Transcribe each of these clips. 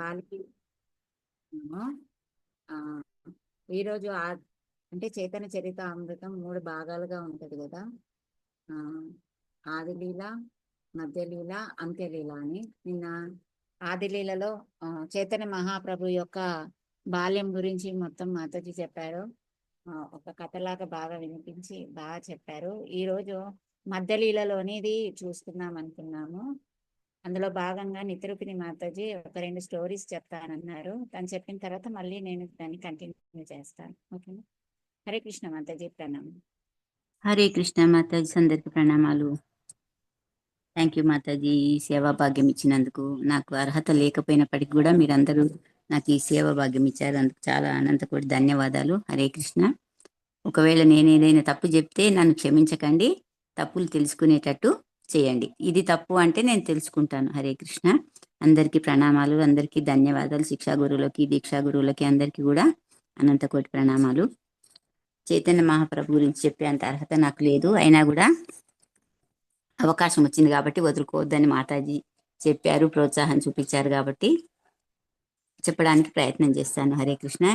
బాలికి ఆ, ఈరోజు అంటే చైతన్య చరితామృతం 3 భాగాలుగా ఉంటది కదా. ఆ ఆదిలీల, మధ్యలీల, అంత్యలీల అని. నిన్న ఆదిలీలలో చైతన్య మహాప్రభు యొక్క బాల్యం గురించి మొత్తం మాతాజీ చెప్పారు. ఒక కథలాగా బాగా వినిపించి బాగా చెప్పారు. ఈరోజు మధ్యలీలలోనిది చూసుకుందాం అనుకున్నాము. అందులో భాగంగా నిత్యరూపిణి మాతాజీ ఒక 2 స్టోరీస్ చెప్తానన్నారు. తను చెప్పిన తర్వాత మళ్ళీ నేను దాన్ని కంటిన్యూ చేస్తాను. ఓకేనా? హరే కృష్ణ మాతాజీ, ప్రణామం. హరే కృష్ణ మాతాజీ, అందరికి ప్రణామాలు. థ్యాంక్ యూ మాతాజీ, ఈ సేవా భాగ్యం ఇచ్చినందుకు. నాకు అర్హత లేకపోయినప్పటికీ కూడా మీరందరూ నాకు ఈ సేవా భాగ్యం ఇచ్చారు. అందుకు చాలా అనంతకోటి ధన్యవాదాలు. హరే కృష్ణ. ఒకవేళ నేను ఏదైనా తప్పు చెప్తే నన్ను క్షమించకండి, తప్పులు తెలుసుకునేటట్టు చేయండి. ఇది తప్పు అంటే నేను తెలుసుకుంటాను. హరే కృష్ణ. అందరికీ ప్రణామాలు, అందరికీ ధన్యవాదాలు. శిక్షా గురువులకి, దీక్షా గురువులకి అందరికీ కూడా అనంతకోటి ప్రణామాలు. చైతన్య మహాప్రభు గురించి చెప్పేంత అర్హత నాకు లేదు, అయినా కూడా అవకాశం వచ్చింది కాబట్టి వదులుకోవద్దని మాతాజీ చెప్పారు, ప్రోత్సాహం చూపించారు కాబట్టి చెప్పడానికి ప్రయత్నం చేస్తాను. హరే కృష్ణ.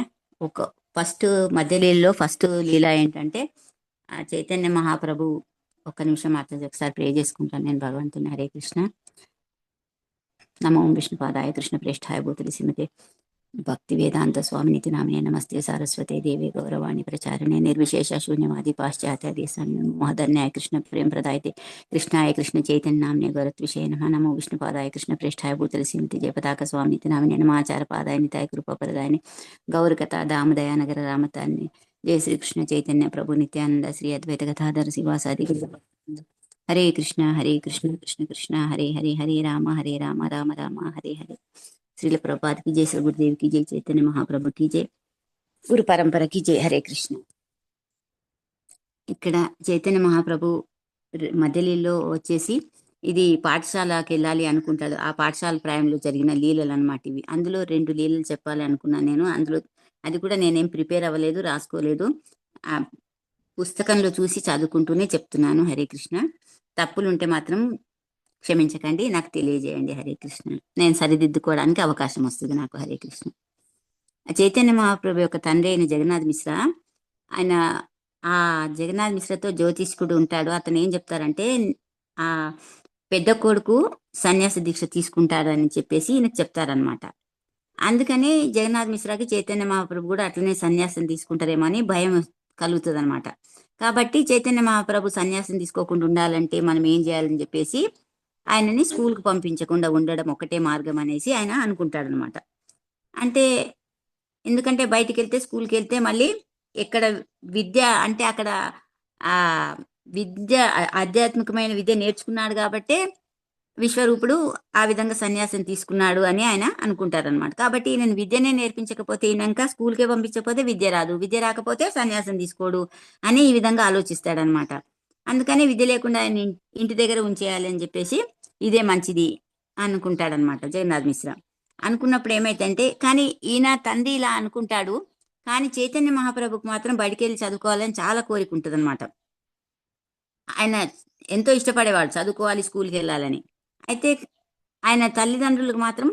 ఫస్ట్ మధ్య లీలలో ఫస్ట్ లీల ఏంటంటే ఆ చైతన్య మహాప్రభు. ఒక్క నిమిషం మాతాజీ ఒకసారి ప్రే చేసుకుంటాను నేను భగవంతుని. హరే కృష్ణ. నమో విష్ణుపాదాయ కృష్ణ ప్రేష్ఠాయ భూతలి శ్రీమతే భక్తి వేదాంత స్వామినితి నామినే నమస్తే సారస్వతే దేవి గౌరవాణి ప్రచారిణే నిర్విశేష శూన్యవాది పాశ్చాత్య దేశాన్ని మహధన్యాయ కృష్ణ ప్రేమ ప్రదాయతే కృష్ణాయ కృష్ణ చైతన్య నామినే గౌరత్విషయ నమః. నమో విష్ణుపాదాయ కృష్ణ ప్రేష్ఠాయ భూతలి శ్రీమతి జయపతాక స్వామినితి నామినే నమాచార పాదాయ నితాయ కృపాపరదాయని గౌరకథ దామదయానగర రామతాన్ని జయ శ్రీకృష్ణ చైతన్య ప్రభు నిత్యానంద శ్రీ అద్వైత కథాధర శివాసాది. హరే కృష్ణ కృష్ణ కృష్ణ హరే హరే, హరే రామ రామ రామ హరే హరే. శ్రీల ప్రభుపాద की जय, श्री गुरुदेव की जय, चैतन्य महाप्रभु की जय, గురు పరంపర की जय. హరే కృష్ణ. ఇక్కడ చైతన్య మహాప్రభు మధ్యలీలలో వచ్చేసి ఇది పాఠశాలకి వెళ్ళాలి అనుకుంటాడు. ఆ పాఠశాల ప్రాయంలో జరిగిన లీలలు అనమాట ఇవి. అందులో 2 లీలలు చెప్పాలి అనుకున్నాను నేను. అందులో అది కూడా నేనేం ప్రిపేర్ అవ్వలేదు, రాసుకోలేదు. ఆ పుస్తకంలో చూసి చదువుకుంటూనే చెప్తున్నాను. హరే కృష్ణ. తప్పులు ఉంటే మాత్రం క్షమించకండి, నాకు తెలియజేయండి. హరే కృష్ణ. నేను సరిదిద్దుకోవడానికి అవకాశం వస్తుంది నాకు. హరే కృష్ణ. చైతన్య మహాప్రభు యొక్క తండ్రి అయిన జగన్నాథ్ మిశ్రా, ఆయన ఆ జగన్నాథ్ మిశ్రతో జ్యోతిష్కుడు ఉంటాడు. అతను ఏం చెప్తారంటే ఆ పెద్ద కొడుకు సన్యాస దీక్ష తీసుకుంటాడని చెప్పేసి ఈయనకు చెప్తారనమాట. అందుకని జగన్నాథ్ మిశ్రాకి చైతన్య మహాప్రభు కూడా అట్లనే సన్యాసం తీసుకుంటారేమో అని భయం కలుగుతుంది అనమాట. కాబట్టి చైతన్య మహాప్రభు సన్యాసం తీసుకోకుండా ఉండాలంటే మనం ఏం చేయాలని చెప్పేసి ఆయనని స్కూల్కి పంపించకుండా ఉండడం ఒకటే మార్గం అనేసి ఆయన అనుకుంటాడనమాట. అంటే ఎందుకంటే బయటికి వెళ్తే, స్కూల్కి వెళ్తే మళ్ళీ ఎక్కడ విద్య అంటే అక్కడ ఆ విద్య ఆధ్యాత్మికమైన విద్య నేర్చుకున్నాడు కాబట్టి విశ్వరూపుడు ఆ విధంగా సన్యాసం తీసుకున్నాడు అని ఆయన అనుకుంటారనమాట. కాబట్టి ఈయన విద్యనే నేర్పించకపోతే, ఈయనక స్కూల్కే పంపించకపోతే విద్య రాదు, విద్య రాకపోతే సన్యాసం తీసుకోడు అని ఈ విధంగా ఆలోచిస్తాడనమాట. అందుకని విద్య లేకుండా ఆయన ఇంటి దగ్గర ఉంచేయాలి అని చెప్పేసి ఇదే మంచిది అనుకుంటాడనమాట జగన్నాథ్ మిశ్రా. అనుకున్నప్పుడు ఏమైతే కానీ ఈయన తండ్రి ఇలా అనుకుంటాడు, కానీ చైతన్య మహాప్రభుకు మాత్రం బడికి వెళ్ళి చదువుకోవాలని చాలా కోరిక ఉంటుంది అనమాట. ఆయన ఎంతో ఇష్టపడేవాడు చదువుకోవాలి, స్కూల్కి వెళ్ళాలని. అయితే ఆయన తల్లిదండ్రులకు మాత్రం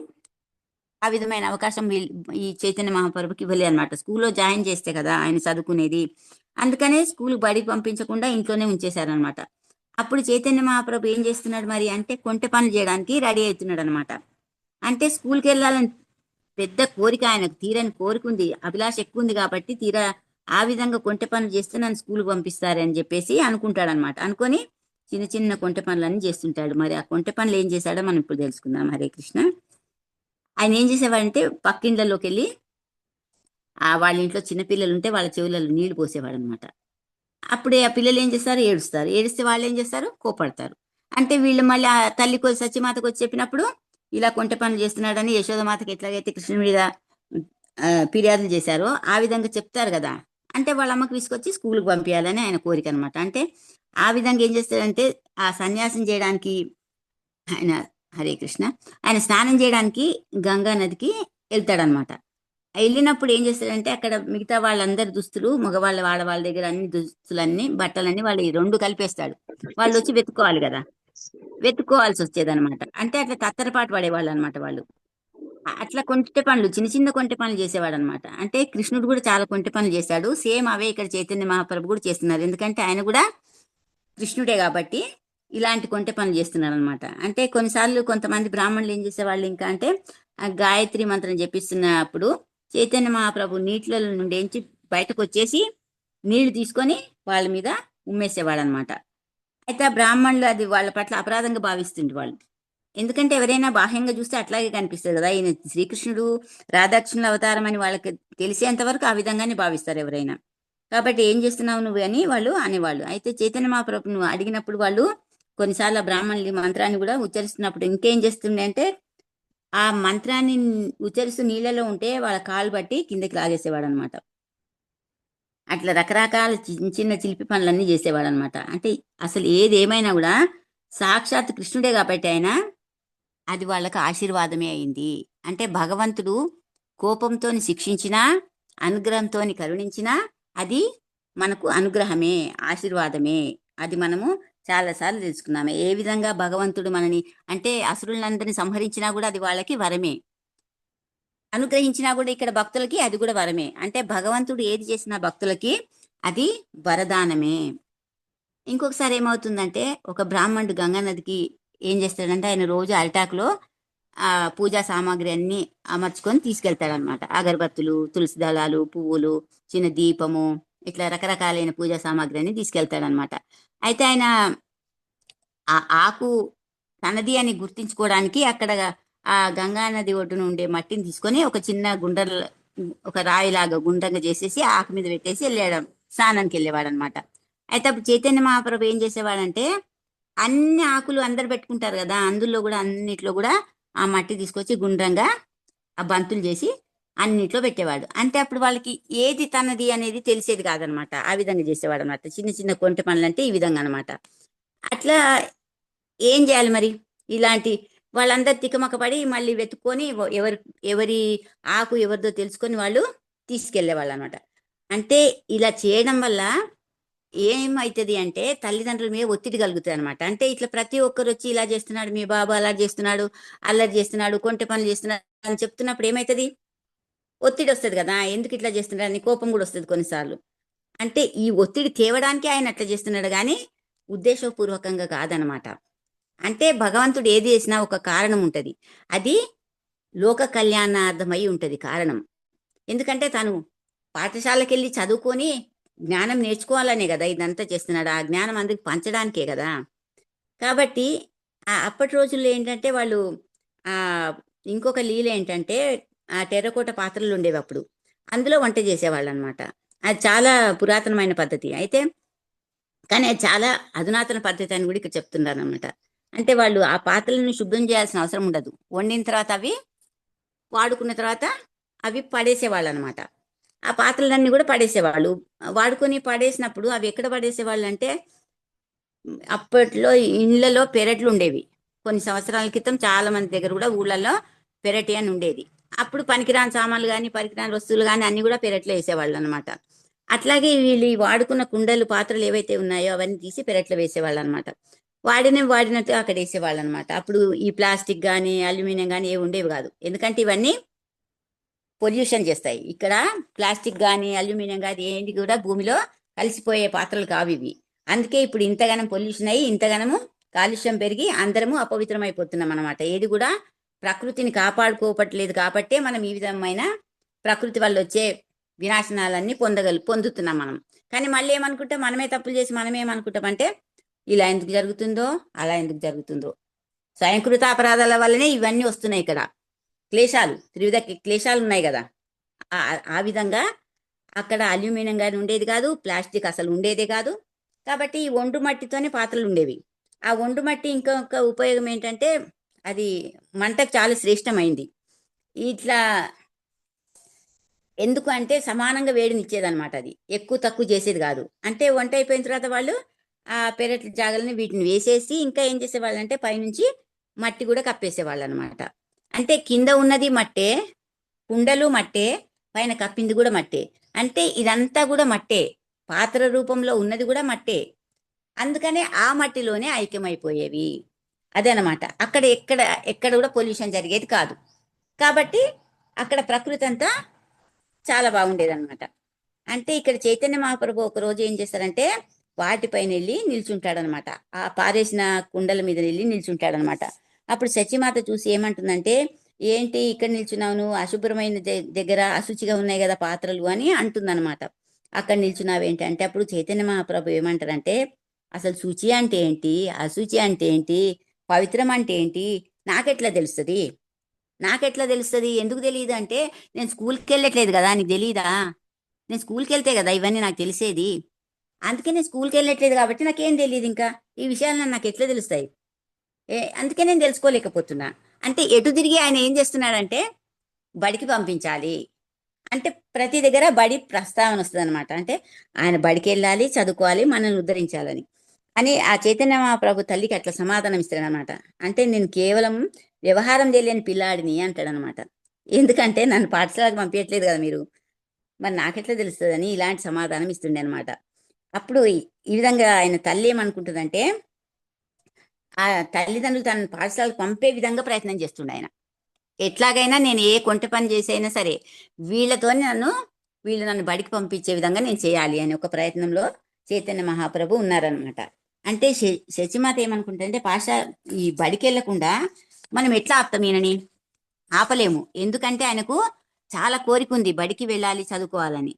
ఆ విధమైన అవకాశం ఈ చైతన్య మహాప్రభుకి ఇవ్వలే అనమాట. స్కూల్లో జాయిన్ చేస్తే కదా ఆయన చదువుకునేది. అందుకనే స్కూల్ బడికి పంపించకుండా ఇంట్లోనే ఉంచేశారనమాట. అప్పుడు చైతన్య మహాప్రభు ఏం చేస్తున్నాడు మరి అంటే కొంటె పనులు చేయడానికి రెడీ అవుతున్నాడు అనమాట. అంటే స్కూల్కి వెళ్ళాలని పెద్ద కోరిక, ఆయనకు తీరని కోరిక ఉంది, అభిలాష ఎక్కువ ఉంది. కాబట్టి తీరా ఆ విధంగా కొంటె పనులు చేస్తే నన్ను స్కూల్కి పంపిస్తారని చెప్పేసి అనుకుంటాడనమాట. అనుకొని చిన్న చిన్న కొంటె పనులన్నీ చేస్తుంటాడు. మరి ఆ కొంటె పనులు ఏం చేశాడో మనం ఇప్పుడు తెలుసుకుందాం. హరే కృష్ణ. ఆయన ఏం చేసేవాడంటే పక్కిండ్లలోకి వెళ్ళి వాళ్ళ ఇంట్లో చిన్నపిల్లలు ఉంటే వాళ్ళ చెవులలో నీళ్లు పోసేవాడు అనమాట. అప్పుడే ఆ పిల్లలు ఏం చేస్తారు, ఏడుస్తారు. ఏడిస్తే వాళ్ళు ఏం చేస్తారు, కోపడతారు. అంటే వీళ్ళు మళ్ళీ ఆ తల్లికి వచ్చి సత్యమాతకు వచ్చి చెప్పినప్పుడు ఇలా కొంటె పనులు చేస్తున్నాడని యశోదమాతకి ఎట్లాగైతే కృష్ణుడి మీద ఫిర్యాదులు చేశారో ఆ విధంగా చెప్తారు కదా. అంటే వాళ్ళ అమ్మకి తీసుకొచ్చి స్కూల్కి పంపించాలని ఆయన కోరిక అనమాట. అంటే ఆ విధంగా ఏం చేస్తాడంటే ఆ సన్యాసం చేయడానికి ఆయన, హరే కృష్ణ, ఆయన స్నానం చేయడానికి గంగా నదికి వెళ్తాడనమాట. వెళ్ళినప్పుడు ఏం చేస్తాడంటే అక్కడ మిగతా వాళ్ళందరి దుస్తులు, మగవాళ్ళ ఆడవాళ్ళ దగ్గర అన్ని దుస్తులన్నీ బట్టలన్నీ వాళ్ళు 2 కలిపేస్తాడు. వాళ్ళు వచ్చి వెతుక్కోవాలి కదా, వెతుక్కోవాల్సి వచ్చేదనమాట. అంటే అట్లా తత్తరపాటు పడేవాళ్ళు అనమాట వాళ్ళు. అట్లా కొంటె పనులు, చిన్న చిన్న కొంటె పనులు చేసేవాడు అనమాట. అంటే కృష్ణుడు కూడా చాలా కొంటె పనులు చేశాడు. సేమ్ అవే ఇక్కడ చైతన్య మహాప్రభు కూడా చేస్తున్నారు. ఎందుకంటే ఆయన కూడా కృష్ణుడే కాబట్టి ఇలాంటి కొంటె పనులు చేస్తున్నాడు అనమాట. అంటే కొన్నిసార్లు కొంతమంది బ్రాహ్మణులు ఏం చేసేవాళ్ళు ఇంకా అంటే ఆ గాయత్రి మంత్రం జపిస్తున్నప్పుడు చైతన్య మహాప్రభు నీటిలో నుండి ఎంచి బయటకు వచ్చేసి నీళ్లు తీసుకొని వాళ్ళ మీద ఉమ్మేసేవాడు అనమాట. అయితే ఆ బ్రాహ్మణులు అది వాళ్ళ పట్ల అపరాధంగా భావిస్తుండే వాళ్ళు. ఎందుకంటే ఎవరైనా బాహ్యంగా చూస్తే అట్లాగే కనిపిస్తుంది కదా, ఈయన శ్రీకృష్ణుడు రాధాకృష్ణుల అవతారం అని వాళ్ళకి తెలిసేంత వరకు ఆ విధంగానే భావిస్తారు ఎవరైనా. కాబట్టి ఏం చేస్తున్నావు నువ్వు అని వాళ్ళు అనేవాళ్ళు. అయితే చైతన్య మహాప్రభు నువ్వు అడిగినప్పుడు వాళ్ళు కొన్నిసార్లు ఆ బ్రాహ్మణులు ఈ మంత్రాన్ని కూడా ఉచ్చరిస్తున్నప్పుడు ఇంకేం చేస్తుండే అంటే ఆ మంత్రాన్ని ఉచ్చరిస్తూ నీళ్ళలో ఉంటే వాళ్ళ కాలు బట్టి కిందకి లాగేసేవాడు అనమాట. అట్లా రకరకాల చిన్న చిన్న చిలిపి పనులన్నీ చేసేవాడు అనమాట. అంటే అసలు ఏది ఏమైనా కూడా సాక్షాత్ కృష్ణుడే కాబట్టి ఆయన అది వాళ్ళకి ఆశీర్వాదమే అయింది. అంటే భగవంతుడు కోపంతోని శిక్షించినా అనుగ్రహంతోని కరుణించినా అది మనకు అనుగ్రహమే, ఆశీర్వాదమే. అది మనము చాలాసార్లు తెలుసుకున్నామే. ఏ విధంగా భగవంతుడు మనని అంటే అసురులందరినీ సంహరించినా కూడా అది వాళ్ళకి వరమే, అనుగ్రహించినా కూడా ఇక్కడ భక్తులకి అది కూడా వరమే. అంటే భగవంతుడు ఏది చేసినా భక్తులకి అది వరదానమే. ఇంకొకసారి ఏమవుతుందంటే ఒక బ్రాహ్మణుడు గంగా నదికి ఏం చేస్తాడంటే ఆయన రోజు అరిటాకులో ఆ పూజా సామాగ్రి అన్ని అమర్చుకొని తీసుకెళ్తాడనమాట. అగరబత్తులు, తులసి దళాలు, పువ్వులు, చిన్న దీపము, ఇట్లా రకరకాలైన పూజా సామాగ్రి అన్ని తీసుకెళ్తాడనమాట. అయితే ఆయన ఆ ఆకు తనది అని గుర్తించుకోవడానికి అక్కడ ఆ గంగా నది ఒడ్డున ఉండే మట్టిని తీసుకొని ఒక చిన్న గుండ్ర ఒక రాయిలాగా గుండ్రంగా చేసేసి ఆ ఆకు మీద పెట్టేసి వెళ్ళాడు, స్నానానికి వెళ్ళేవాడు అనమాట. అయితే అప్పుడు చైతన్య మహాప్రభు ఏం చేసేవాడంటే అన్ని ఆకులు అందరు పెట్టుకుంటారు కదా, అందులో కూడా అన్నిట్లో కూడా ఆ మట్టి తీసుకొచ్చి గుండ్రంగా ఆ బంతులు చేసి అన్నిట్లో పెట్టేవాడు. అంటే అప్పుడు వాళ్ళకి ఏది తనది అనేది తెలిసేది కాదనమాట. ఆ విధంగా చేసేవాడు అనమాట. చిన్న చిన్న కొంటె పనులు అంటే ఈ విధంగా అనమాట. అట్లా ఏం చేయాలి మరి? ఇలాంటి వాళ్ళందరూ తికమక పడి మళ్ళీ వెతుక్కొని ఎవరి ఎవరి ఆకు ఎవరిదో తెలుసుకొని వాళ్ళు తీసుకెళ్లేవాళ్ళు అనమాట. అంటే ఇలా చేయడం వల్ల ఏమవుతుంది అంటే తల్లిదండ్రుల మీద ఒత్తిడి కలుగుతుంది అనమాట. అంటే ఇట్లా ప్రతి ఒక్కరు వచ్చి ఇలా చేస్తున్నాడు, మీ బాబు అలా చేస్తున్నాడు, అల్లరి చేస్తున్నాడు, కొంటె పనులు చేస్తున్నాడు అని చెప్తున్నప్పుడు ఏమవుతుంది? ఒత్తిడి వస్తుంది కదా, ఎందుకు ఇట్లా చేస్తున్నాడు అని కోపం కూడా వస్తుంది కొన్నిసార్లు. అంటే ఈ ఒత్తిడి తేవడానికి ఆయన అట్లా చేస్తున్నాడు కానీ ఉద్దేశపూర్వకంగా కాదనమాట. అంటే భగవంతుడు ఏది చేసినా ఒక కారణం ఉంటది. అది లోక కళ్యాణార్థమై ఉంటది కారణం. ఎందుకంటే తను పాఠశాలకు వెళ్ళి చదువుకొని జ్ఞానం నేర్చుకోవాలనే కదా ఇదంతా చేస్తున్నాడు. ఆ జ్ఞానం అందరికి పంచడానికే కదా. కాబట్టి అప్పటి రోజుల్లో ఏంటంటే వాళ్ళు ఆ ఇంకొక లీల ఏంటంటే ఆ టెర్రకోట పాత్రలు ఉండేవి అప్పుడు, అందులో వంట చేసేవాళ్ళు అనమాట. అది చాలా పురాతనమైన పద్ధతి అయితే, కానీ అది చాలా అధునాతన పద్ధతి అని కూడా ఇక్కడ చెప్తున్నారు అనమాట. అంటే వాళ్ళు ఆ పాత్రలను శుభ్రం చేయాల్సిన అవసరం ఉండదు. వండిన తర్వాత అవి వాడుకున్న తర్వాత అవి పడేసేవాళ్ళు అనమాట. ఆ పాత్రలన్నీ కూడా పడేసేవాళ్ళు. వాడుకొని పడేసినప్పుడు అవి ఎక్కడ పడేసేవాళ్ళు అంటే అప్పట్లో ఇళ్లలో పెరట్లు ఉండేవి. కొన్ని సంవత్సరాల క్రితం చాలా మంది దగ్గర కూడా ఊళ్ళల్లో పెరటి అని ఉండేది. అప్పుడు పనికిరాని సామాన్లు కానీ పనికిరాని వస్తువులు కానీ అన్ని కూడా పెరట్లో వేసేవాళ్ళు అనమాట. అట్లాగే వీళ్ళు ఈ వాడుకున్న కుండలు పాత్రలు ఏవైతే ఉన్నాయో అవన్నీ తీసి పెరట్లో వేసేవాళ్ళు అనమాట. వాడినట్టు అక్కడ వేసేవాళ్ళు అనమాట. అప్పుడు ఈ ప్లాస్టిక్ కానీ అల్యూమినియం కానీ ఏవి ఉండేవి కాదు. ఎందుకంటే ఇవన్నీ పొల్యూషన్ చేస్తాయి. ఇక్కడ ప్లాస్టిక్ కానీ అల్యూమినియం కానీ ఏంటి కూడా భూమిలో కలిసిపోయే పాత్రలు కావు ఇవి. అందుకే ఇప్పుడు ఇంతగానం పొల్యూషన్ అయ్యి ఇంతగానము కాలుష్యం పెరిగి అందరము అపవిత్రం అయిపోతున్నాం అనమాట. ఏది కూడా ప్రకృతిని కాపాడుకోవట్లేదు కాబట్టే మనం ఈ విధమైన ప్రకృతి వల్ల వచ్చే వినాశనాలన్నీ పొందుతున్నాం మనం. కానీ మళ్ళీ ఏమనుకుంటాం, మనమే తప్పులు చేసి మనం ఏమనుకుంటామంటే ఇలా ఎందుకు జరుగుతుందో అలా ఎందుకు జరుగుతుందో, స్వయంకృత అపరాధాల వల్లనే ఇవన్నీ వస్తున్నాయి. ఇక్కడ క్లేశాలు, త్రివిధ క్లేశాలు ఉన్నాయి కదా. ఆ విధంగా అక్కడ అల్యూమినియం కానీ ఉండేది కాదు, ప్లాస్టిక్ అసలు ఉండేదే కాదు. కాబట్టి ఈ ఒండు మట్టితోనే పాత్రలు ఉండేవి. ఆ ఒండు మట్టి ఇంకొక ఉపయోగం ఏంటంటే అది మంటకు చాలా శ్రేష్టమైంది. ఇట్లా ఎందుకు అంటే సమానంగా వేడినిచ్చేదనమాట. అది ఎక్కువ తక్కువ చేసేది కాదు. అంటే వంట అయిపోయిన తర్వాత వాళ్ళు ఆ పెరట్ల జాగలని వీటిని వేసేసి ఇంకా ఏం చేసేవాళ్ళు అంటే పైనుంచి మట్టి కూడా కప్పేసేవాళ్ళు అనమాట. అంటే కింద ఉన్నది మట్టే, కుండలు మట్టే, పైన కప్పింది కూడా మట్టే. అంటే ఇదంతా కూడా మట్టే, పాత్ర రూపంలో ఉన్నది కూడా మట్టే. అందుకనే ఆ మట్టిలోనే ఐక్యమైపోయేవి. అదనమాట. అక్కడ ఎక్కడ ఎక్కడ కూడా పొల్యూషన్ జరిగేది కాదు. కాబట్టి అక్కడ ప్రకృతి అంతా చాలా బాగుండేది అనమాట. అంటే ఇక్కడ చైతన్య మహాప్రభు ఒక రోజు ఏం చేస్తారంటే వాటిపైన వెళ్ళి నిల్చుంటాడనమాట. ఆ పారేసిన కుండల మీద వెళ్ళి నిల్చుంటాడనమాట. అప్పుడు సత్యమాత చూసి ఏమంటుందంటే, ఏంటి ఇక్కడ నిల్చున్నావు నువ్వు, అశుభ్రమైన దగ్గర అశుచిగా ఉన్నాయి కదా పాత్రలు అని అంటుందన్నమాట. అక్కడ నిల్చున్నావేంటి అంటే, అప్పుడు చైతన్య మహాప్రభు ఏమంటారంటే, అసలు శుచి అంటే ఏంటి, అశుచి అంటే ఏంటి, పవిత్రం అంటే ఏంటి, నాకెట్లా తెలుస్తుంది, నాకెట్లా తెలుస్తుంది, ఎందుకు తెలియదు అంటే, నేను స్కూల్కి వెళ్ళట్లేదు కదా, నీకు తెలియదా, నేను స్కూల్కి వెళ్తే కదా ఇవన్నీ నాకు తెలిసేది, అందుకే నేను స్కూల్కి వెళ్ళట్లేదు కాబట్టి నాకేం తెలియదు, ఇంకా ఈ విషయాలు నాకు ఎట్లా తెలుస్తాయి, అందుకే నేను తెలుసుకోలేకపోతున్నా. అంటే ఎటు తిరిగి ఆయన ఏం చేస్తున్నాడంటే బడికి పంపించాలి, అంటే ప్రతి దగ్గర బడి ప్రస్తావన వస్తుంది అనమాట. అంటే ఆయన బడికి వెళ్ళాలి, చదువుకోవాలి, మనల్ని ఉద్ధరించాలని అని ఆ చైతన్య మహాప్రభు తల్లికి అట్లా సమాధానం ఇస్తాడనమాట. అంటే నేను కేవలం వ్యవహారం తెలియని పిల్లాడిని అంటాడనమాట. ఎందుకంటే నన్ను పాఠశాలకు పంపించట్లేదు కదా మీరు, మరి నాకెట్లా తెలుస్తుందని ఇలాంటి సమాధానం ఇస్తుండే అనమాట. అప్పుడు ఈ విధంగా ఆయన తల్లి ఏమనుకుంటుందంటే, ఆ తల్లిదండ్రులు తన పాఠశాలకు పంపే విధంగా ప్రయత్నం చేస్తుండే ఆయన. ఎట్లాగైనా నేను ఏ కొంట పని చేసైనా సరే వీళ్ళతో వీళ్ళు నన్ను బడికి పంపించే విధంగా నేను చేయాలి అని ఒక ప్రయత్నంలో చైతన్య మహాప్రభు ఉన్నారనమాట. అంటే శచిమాత ఏమనుకుంటుందంటే, ఈ బడికి వెళ్లకుండా మనం ఎట్లా ఆపుతాం ఈయనని, ఆపలేము. ఎందుకంటే ఆయనకు చాలా కోరిక ఉంది బడికి వెళ్ళాలి, చదువుకోవాలని.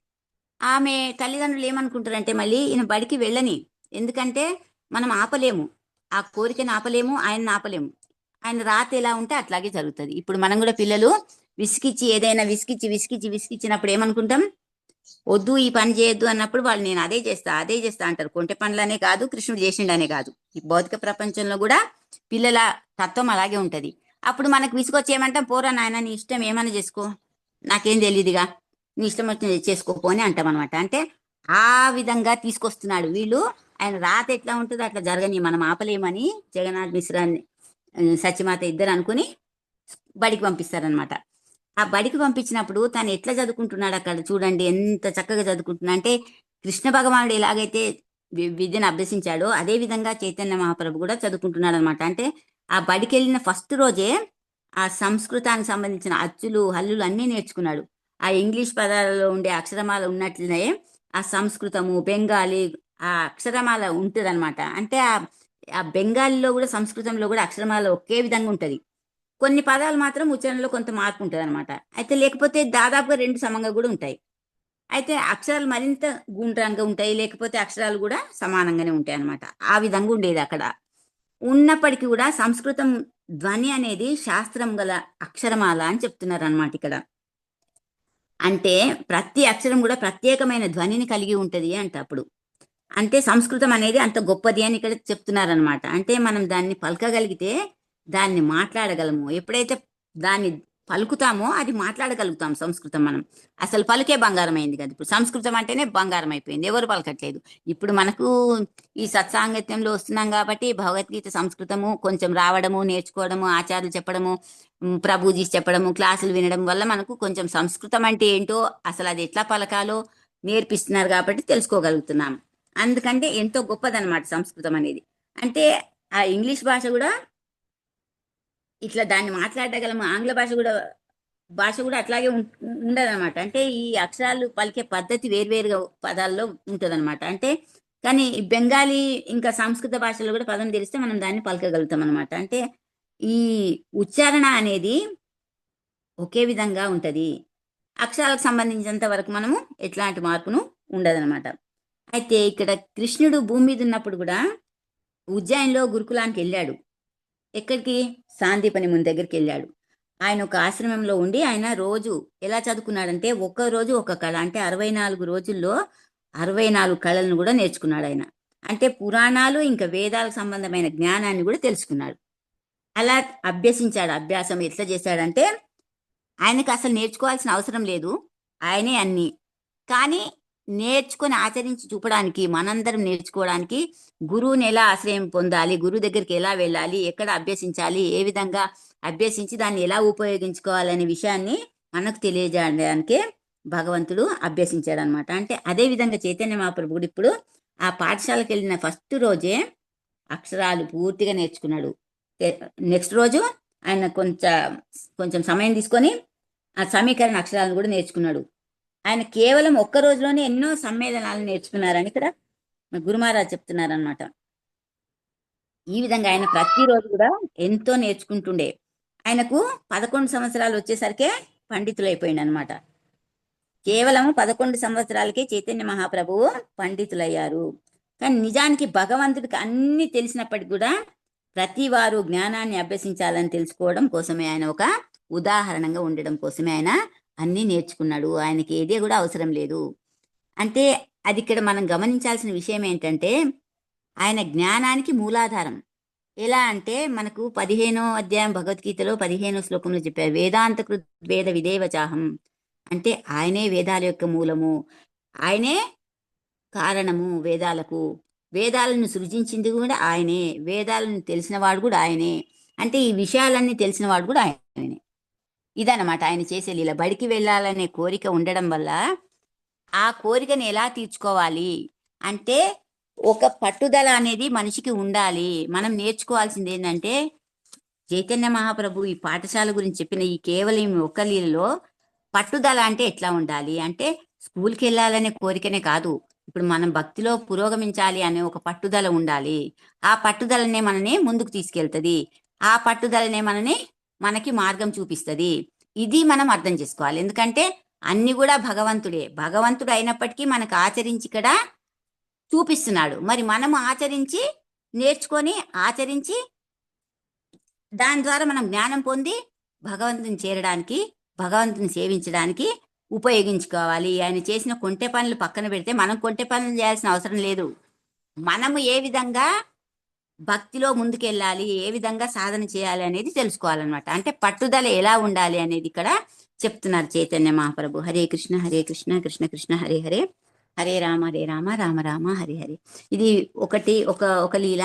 ఆమె తల్లిదండ్రులు ఏమనుకుంటారంటే, మళ్ళీ ఈయన బడికి వెళ్ళని, ఎందుకంటే మనం ఆపలేము, ఆ కోరికను ఆపలేము, ఆయన్ని ఆపలేము. ఆయన రాత ఎలా ఉంటే అట్లాగే జరుగుతుంది. ఇప్పుడు మనం కూడా పిల్లలు విసిగిచ్చి ఏదైనా విసిగిచ్చినప్పుడు ఏమనుకుంటాం, వద్దు ఈ పని చేయొద్దు అన్నప్పుడు వాళ్ళు నేను అదే చేస్తా అంటారు. కొంటె పనులనే కాదు, కృష్ణుడు చేసిండనే కాదు, ఈ భౌతిక ప్రపంచంలో కూడా పిల్లల తత్వం అలాగే ఉంటది. అప్పుడు మనకు విసుగొచ్చి ఏమంటాం, పోరా నాయన నీ ఇష్టం ఏమైనా చేసుకో, నాకేం తెలియదుగా, నీ ఇష్టం వచ్చిన చేసుకోపో అని అంటాం అనమాట. అంటే ఆ విధంగా తీసుకొస్తున్నాడు వీళ్ళు. ఆయన రాత ఎట్లా ఉంటుందో అట్లా జరగని, మనం ఆపలేమని జగన్నాథ్ మిశ్రా సత్యమాత ఇద్దరు అనుకుని బడికి పంపిస్తారనమాట. ఆ బడికి పంపించినప్పుడు తను ఎట్లా చదువుకుంటున్నాడు అక్కడ చూడండి, ఎంత చక్కగా చదువుకుంటున్నా అంటే, కృష్ణ భగవానుడు ఎలాగైతే విద్యను అభ్యసించాడో అదే విధంగా చైతన్య మహాప్రభు కూడా చదువుకుంటున్నాడు అనమాట. అంటే ఆ బడికి వెళ్ళిన ఫస్ట్ రోజే ఆ సంస్కృతానికి సంబంధించిన అచ్చులు హల్లులు అన్నీ నేర్చుకున్నాడు. ఆ ఇంగ్లీష్ పదాలలో ఉండే అక్షరమాల ఉన్నట్లనే ఆ సంస్కృతము బెంగాలీ ఆ అక్షరమాల ఉంటుంది అనమాట. అంటే ఆ బెంగాలీలో కూడా సంస్కృతంలో కూడా అక్షరమాల ఒకే విధంగా ఉంటది. కొన్ని పదాలు మాత్రం ఉచ్చారణలో కొంత మార్పు ఉంటుంది అనమాట. అయితే లేకపోతే దాదాపుగా రెండు సమంగా కూడా ఉంటాయి. అయితే అక్షరాలు మరింత గుండ్రంగా ఉంటాయి, లేకపోతే అక్షరాలు కూడా సమానంగానే ఉంటాయి అనమాట. ఆ విధంగా ఉండేది అక్కడ. ఉన్నప్పటికీ కూడా సంస్కృతం ధ్వని అనేది శాస్త్రం గల అక్షరమాల అని చెప్తున్నారు అనమాట ఇక్కడ. అంటే ప్రతి అక్షరం కూడా ప్రత్యేకమైన ధ్వనిని కలిగి ఉంటది అంట అప్పుడు. అంటే సంస్కృతం అనేది అంత గొప్పది అని ఇక్కడ చెప్తున్నారనమాట. అంటే మనం దాన్ని పలకగలిగితే దాన్ని మాట్లాడగలము. ఎప్పుడైతే దాన్ని పలుకుతామో అది మాట్లాడగలుగుతాం సంస్కృతం మనం. అసలు పలుకే బంగారం అయింది కదా, ఇప్పుడు సంస్కృతం అంటేనే బంగారం అయిపోయింది, ఎవరు పలకట్లేదు. ఇప్పుడు మనకు ఈ సత్సాంగత్యంలో వస్తున్నాం కాబట్టి భగవద్గీత సంస్కృతము కొంచెం రావడము, నేర్చుకోవడము, ఆచార్యులు చెప్పడము, ప్రభుజీ చెప్పడము, క్లాసులు వినడం వల్ల మనకు కొంచెం సంస్కృతం అంటే ఏంటో, అసలు అది ఎట్లా పలకాలో నేర్పిస్తున్నారు కాబట్టి తెలుసుకోగలుగుతున్నాం. అందుకంటే ఎంతో గొప్పదన్నమాట సంస్కృతం అనేది. అంటే ఆ ఇంగ్లీష్ భాష కూడా ఇట్లా దాన్ని మాట్లాడగలము, ఆంగ్ల భాష కూడా అట్లాగే ఉండదన్నమాట. అంటే ఈ అక్షరాలు పలికే పద్ధతి వేరువేరుగా పదాల్లో ఉంటుందన్నమాట. అంటే కానీ బెంగాలీ ఇంకా సంస్కృత భాషలో కూడా పదం తెలిస్తే మనం దాన్ని పలకగలుగుతాం అనమాట. అంటే ఈ ఉచ్చారణ అనేది ఒకే విధంగా ఉంటది. అక్షరాలకు సంబంధించినంత వరకు మనము ఎట్లాంటి మార్పును ఉండదన్నమాట. అయితే ఇక్కడ కృష్ణుడు భూమి మీద ఉన్నప్పుడు కూడా ఉజ్జయిన్లో గురుకులానికి వెళ్ళాడు. ఎక్కడికి, సాందీపని ముని దగ్గరికి వెళ్ళాడు. ఆయన ఒక ఆశ్రమంలో ఉండి ఆయన రోజు ఎలా చదువుకున్నాడంటే, ఒక్క రోజు ఒక కళ, అంటే 64 రోజుల్లో 64 కళలను కూడా నేర్చుకున్నాడు ఆయన. అంటే పురాణాలు ఇంకా వేదాలకు సంబంధమైన జ్ఞానాన్ని కూడా తెలుసుకున్నాడు. అలా అభ్యసించాడు. అభ్యాసం ఎట్లా చేశాడంటే, ఆయనకు అసలు నేర్చుకోవాల్సిన అవసరం లేదు, ఆయనే అన్ని. కానీ నేర్చుకొని ఆచరించి చూపడానికి, మనందరం నేర్చుకోవడానికి గురువుని ఎలా ఆశ్రయం పొందాలి, గురువు దగ్గరికి ఎలా వెళ్ళాలి, ఎక్కడ అభ్యసించాలి, ఏ విధంగా అభ్యసించి దాన్ని ఎలా ఉపయోగించుకోవాలనే విషయాన్ని మనకు తెలియజేయడానికే భగవంతుడు అభ్యసించాడు అనమాట. అంటే అదే విధంగా చైతన్య మహాప్రభు కూడా ఇప్పుడు ఆ పాఠశాలకు వెళ్ళిన ఫస్ట్ రోజే అక్షరాలు పూర్తిగా నేర్చుకున్నాడు. నెక్స్ట్ రోజు ఆయన కొంచెం సమయం తీసుకొని ఆ సమీకరణ అక్షరాలను కూడా నేర్చుకున్నాడు. ఆయన కేవలం ఒక్క రోజులోనే ఎన్నో సమ్మేళనాలు నేర్చుకున్నారని ఇక్కడ గురు మహారాజ్ చెప్తున్నారనమాట. ఈ విధంగా ఆయన ప్రతిరోజు కూడా ఎంతో నేర్చుకుంటుండే. ఆయనకు 11 సంవత్సరాలు వచ్చేసరికే పండితులైపోయింది అనమాట. కేవలం 11 సంవత్సరాలకే చైతన్య మహాప్రభువు పండితులయ్యారు. కానీ నిజానికి భగవంతుడికి అన్ని తెలిసినప్పటికీ కూడా ప్రతి వారు జ్ఞానాన్ని అభ్యసించాలని తెలుసుకోవడం కోసమే, ఆయన ఒక ఉదాహరణగా ఉండడం కోసమే ఆయన అన్ని నేర్చుకున్నాడు. ఆయనకి ఏదే కూడా అవసరం లేదు. అంటే అది ఇక్కడ మనం గమనించాల్సిన విషయం ఏంటంటే, ఆయన జ్ఞానానికి మూలాధారం. ఎలా అంటే మనకు 15వ అధ్యాయం భగవద్గీతలో 15వ శ్లోకంలో చెప్పారు, వేదాంత కృత్ వేద విదేవచాహం. అంటే ఆయనే వేదాల యొక్క మూలము, ఆయనే కారణము వేదాలకు. వేదాలను సృజించింది కూడా ఆయనే, వేదాలను తెలిసినవాడు కూడా ఆయనే. అంటే ఈ విషయాలన్నీ తెలిసినవాడు కూడా ఆయనే. ఇదన్నమాట ఆయన చేసే లీల. బడికి వెళ్ళాలనే కోరిక ఉండడం వల్ల ఆ కోరికని ఎలా తీర్చుకోవాలి అంటే, ఒక పట్టుదల అనేది మనిషికి ఉండాలి. మనం నేర్చుకోవాల్సింది ఏంటంటే, చైతన్య మహాప్రభు ఈ పాఠశాల గురించి చెప్పిన ఈ కేవలం ఒక్క లీలలో పట్టుదల అంటే ఎట్లా ఉండాలి అంటే, స్కూల్కి వెళ్ళాలనే కోరికనే కాదు, ఇప్పుడు మనం భక్తిలో పురోగమించాలి అనే ఒక పట్టుదల ఉండాలి. ఆ పట్టుదలనే మనని ముందుకు తీసుకెళ్తుంది. ఆ పట్టుదలనే మనకి మార్గం చూపిస్తుంది. ఇది మనం అర్థం చేసుకోవాలి. ఎందుకంటే అన్ని కూడా భగవంతుడే. భగవంతుడు అయినప్పటికీ మనకు ఆచరించి ఇక్కడ చూపిస్తున్నాడు. మరి మనం ఆచరించి నేర్చుకొని ఆచరించి దాని ద్వారా మనం జ్ఞానం పొంది భగవంతుని చేరడానికి, భగవంతుని సేవించడానికి ఉపయోగించుకోవాలి. ఆయన చేసిన కొంటె పనులు పక్కన పెడితే మనం కొంటె పనులు చేయాల్సిన అవసరం లేదు. మనము ఏ విధంగా భక్తిలో ముందుకెళ్ళాలి, ఏ విధంగా సాధన చేయాలి అనేది తెలుసుకోవాలన్నమాట. అంటే పట్టుదల ఎలా ఉండాలి అనేది ఇక్కడ చెప్తున్నారు చైతన్య మహాప్రభు. హరే కృష్ణ కృష్ణ కృష్ణ హరే హరే, హరే రామ రామ రామ హరే హరే. ఇది ఒక లీల.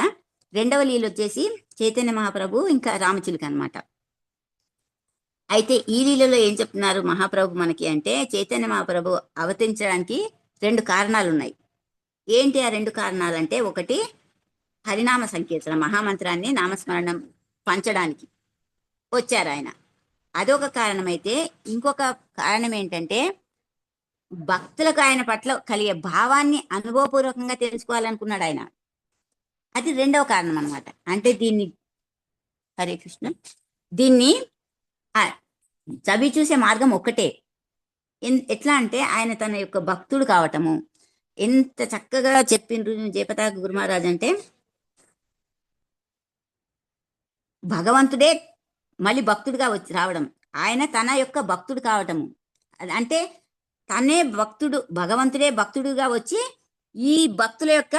రెండవ లీల వచ్చేసి చైతన్య మహాప్రభు ఇంకా రామచిలుక అన్నమాట. అయితే ఈ లీలలో ఏం చెప్తున్నారు మహాప్రభు మనకి అంటే, చైతన్య మహాప్రభు అవతరించడానికి 2 కారణాలు ఉన్నాయి. ఏంటి ఆ 2 కారణాలంటే, ఒకటి హరినామ సంకీర్తన, మహామంత్రాన్ని నామస్మరణం పంచడానికి వచ్చారు ఆయన. అదొక కారణమైతే, ఇంకొక కారణం ఏంటంటే భక్తులకు ఆయన పట్ల కలిగే భావాన్ని అనుభవపూర్వకంగా తెలుసుకోవాలనుకున్నాడు ఆయన. అది రెండవ కారణం అనమాట. అంటే దీన్ని హరే కృష్ణ దీన్ని చవి చూసే మార్గం ఒక్కటే. ఎట్లా అంటే ఆయన తన యొక్క భక్తుడు కావటము. ఎంత చక్కగా చెప్పిండ్రు జయపతాక గురు మహారాజ్ అంటే, భగవంతుడే మళ్ళీ భక్తుడిగా వచ్చి రావడం, ఆయన తన యొక్క భక్తుడు కావటము. అంటే తనే భక్తుడు, భగవంతుడే భక్తుడుగా వచ్చి ఈ భక్తుల యొక్క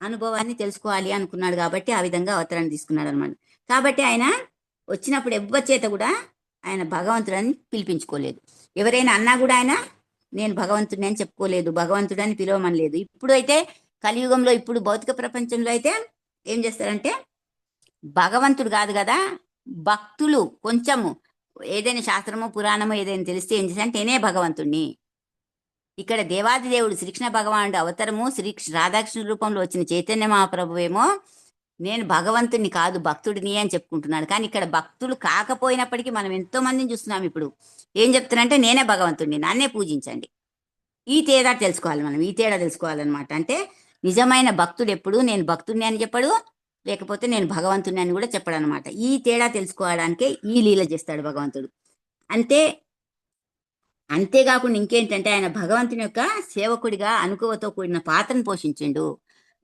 అనుభవాన్ని తెలుసుకోవాలి అనుకున్నాడు. కాబట్టి ఆ విధంగా అవతరణ తీసుకున్నాడు అనమాట. కాబట్టి ఆయన వచ్చినప్పుడు ఎవ్వరి చేత కూడా ఆయన భగవంతుడని పిలిపించుకోలేదు. ఎవరైనా అన్నా కూడా ఆయన నేను భగవంతుడిని అని చెప్పుకోలేదు, భగవంతుడని పిలవమనలేదు. ఇప్పుడు అయితే కలియుగంలో, ఇప్పుడు భౌతిక ప్రపంచంలో అయితే ఏం చేస్తారంటే, భగవంతుడు కాదు కదా, భక్తులు కొంచెము ఏదైనా శాస్త్రమో పురాణమో ఏదైనా తెలిస్తే ఏం చేస్తారంటే, నేనే భగవంతుడిని. ఇక్కడ దేవాది దేవుడు శ్రీకృష్ణ భగవానుడు అవతారము రాధాకృష్ణ రూపంలో వచ్చిన చైతన్య మహాప్రభు ఏమో నేను భగవంతుడిని కాదు భక్తుడిని అని చెప్పుకుంటున్నాడు. కానీ ఇక్కడ భక్తులు కాకపోయినప్పటికీ మనం ఎంతో మందిని చూస్తున్నాం. ఇప్పుడు ఏం చెప్తున్నారంటే, నేనే భగవంతుడిని, నన్నే పూజించండి. ఈ తేడా తెలుసుకోవాలి మనం, ఈ తేడా తెలుసుకోవాలన్నమాట. అంటే నిజమైన భక్తుడు ఎప్పుడు నేను భక్తుడిని అని చెప్పడు, లేకపోతే నేను భగవంతుడిని అని కూడా చెప్పడు అనమాట. ఈ తేడా తెలుసుకోవడానికే ఈ లీల చేస్తాడు భగవంతుడు. అంతేకాకుండా ఇంకేంటంటే, ఆయన భగవంతుని యొక్క సేవకుడిగా అనుకువతో కూడిన పాత్రను పోషించిండు.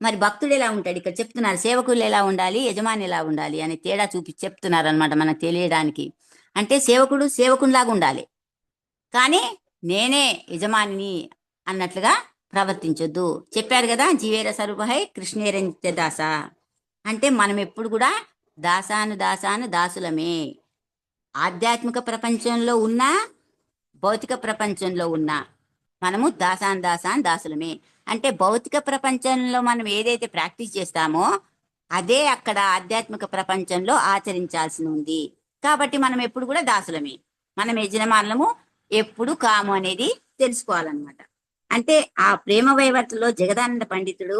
మరి భక్తుడు ఎలా ఉంటాడు ఇక్కడ చెప్తున్నారు. సేవకులు ఎలా ఉండాలి, యజమాని ఎలా ఉండాలి అనే తేడా చెప్తున్నారు అనమాట మనకు తెలియడానికి. అంటే సేవకుడు సేవకునిలాగా ఉండాలి, కానీ నేనే యజమానిని అన్నట్లుగా ప్రవర్తించొద్దు. చెప్పారు కదా, జీవేర స్వరూపహై కృష్ణేరంత్య దాస. అంటే మనం ఎప్పుడు కూడా దాసాను దాసులమే. ఆధ్యాత్మిక ప్రపంచంలో ఉన్న, భౌతిక ప్రపంచంలో ఉన్న మనము దాసాన్ దాసులమే. అంటే భౌతిక ప్రపంచంలో మనం ఏదైతే ప్రాక్టీస్ చేస్తామో అదే అక్కడ ఆధ్యాత్మిక ప్రపంచంలో ఆచరించాల్సి ఉంది. కాబట్టి మనం ఎప్పుడు కూడా దాసులమే, మనం యజమానులము ఎప్పుడు కాము అనేది తెలుసుకోవాలన్నమాట. అంటే ఆ ప్రేమ వైవర్తలో జగదానంద పండితుడు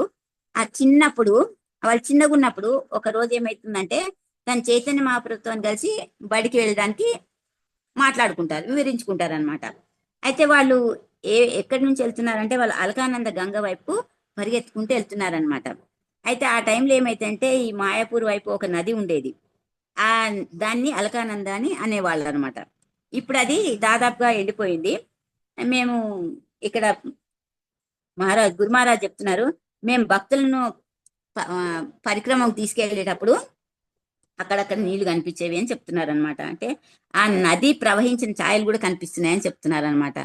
వాళ్ళు చిన్నగా ఉన్నప్పుడు ఒక రోజు ఏమైతుందంటే, తన చైతన్య మహాప్రభుత్వం కలిసి బడికి వెళ్ళడానికి మాట్లాడుకుంటారు, వివరించుకుంటారు అనమాట. అయితే వాళ్ళు ఎక్కడి నుంచి వెళ్తున్నారంటే వాళ్ళు అలకానంద గంగ వైపు పరిగెత్తుకుంటూ వెళ్తున్నారనమాట. అయితే ఆ టైంలో ఏమైతుందంటే ఈ మాయాపూర్ వైపు ఒక నది ఉండేది. ఆ దాన్ని అలకానంద అని అనేవాళ్ళు అనమాట. ఇప్పుడు అది దాదాపుగా ఎండిపోయింది. మేము ఇక్కడ గురు మహారాజ్ చెప్తున్నారు, మేము భక్తులను పరిక్రమకు తీసుకెళ్ళేటప్పుడు అక్కడక్కడ నీళ్లు కనిపించేవి అని చెప్తున్నారు అనమాట. అంటే ఆ నది ప్రవహించిన ఛాయలు కూడా కనిపిస్తున్నాయని చెప్తున్నారు అనమాట.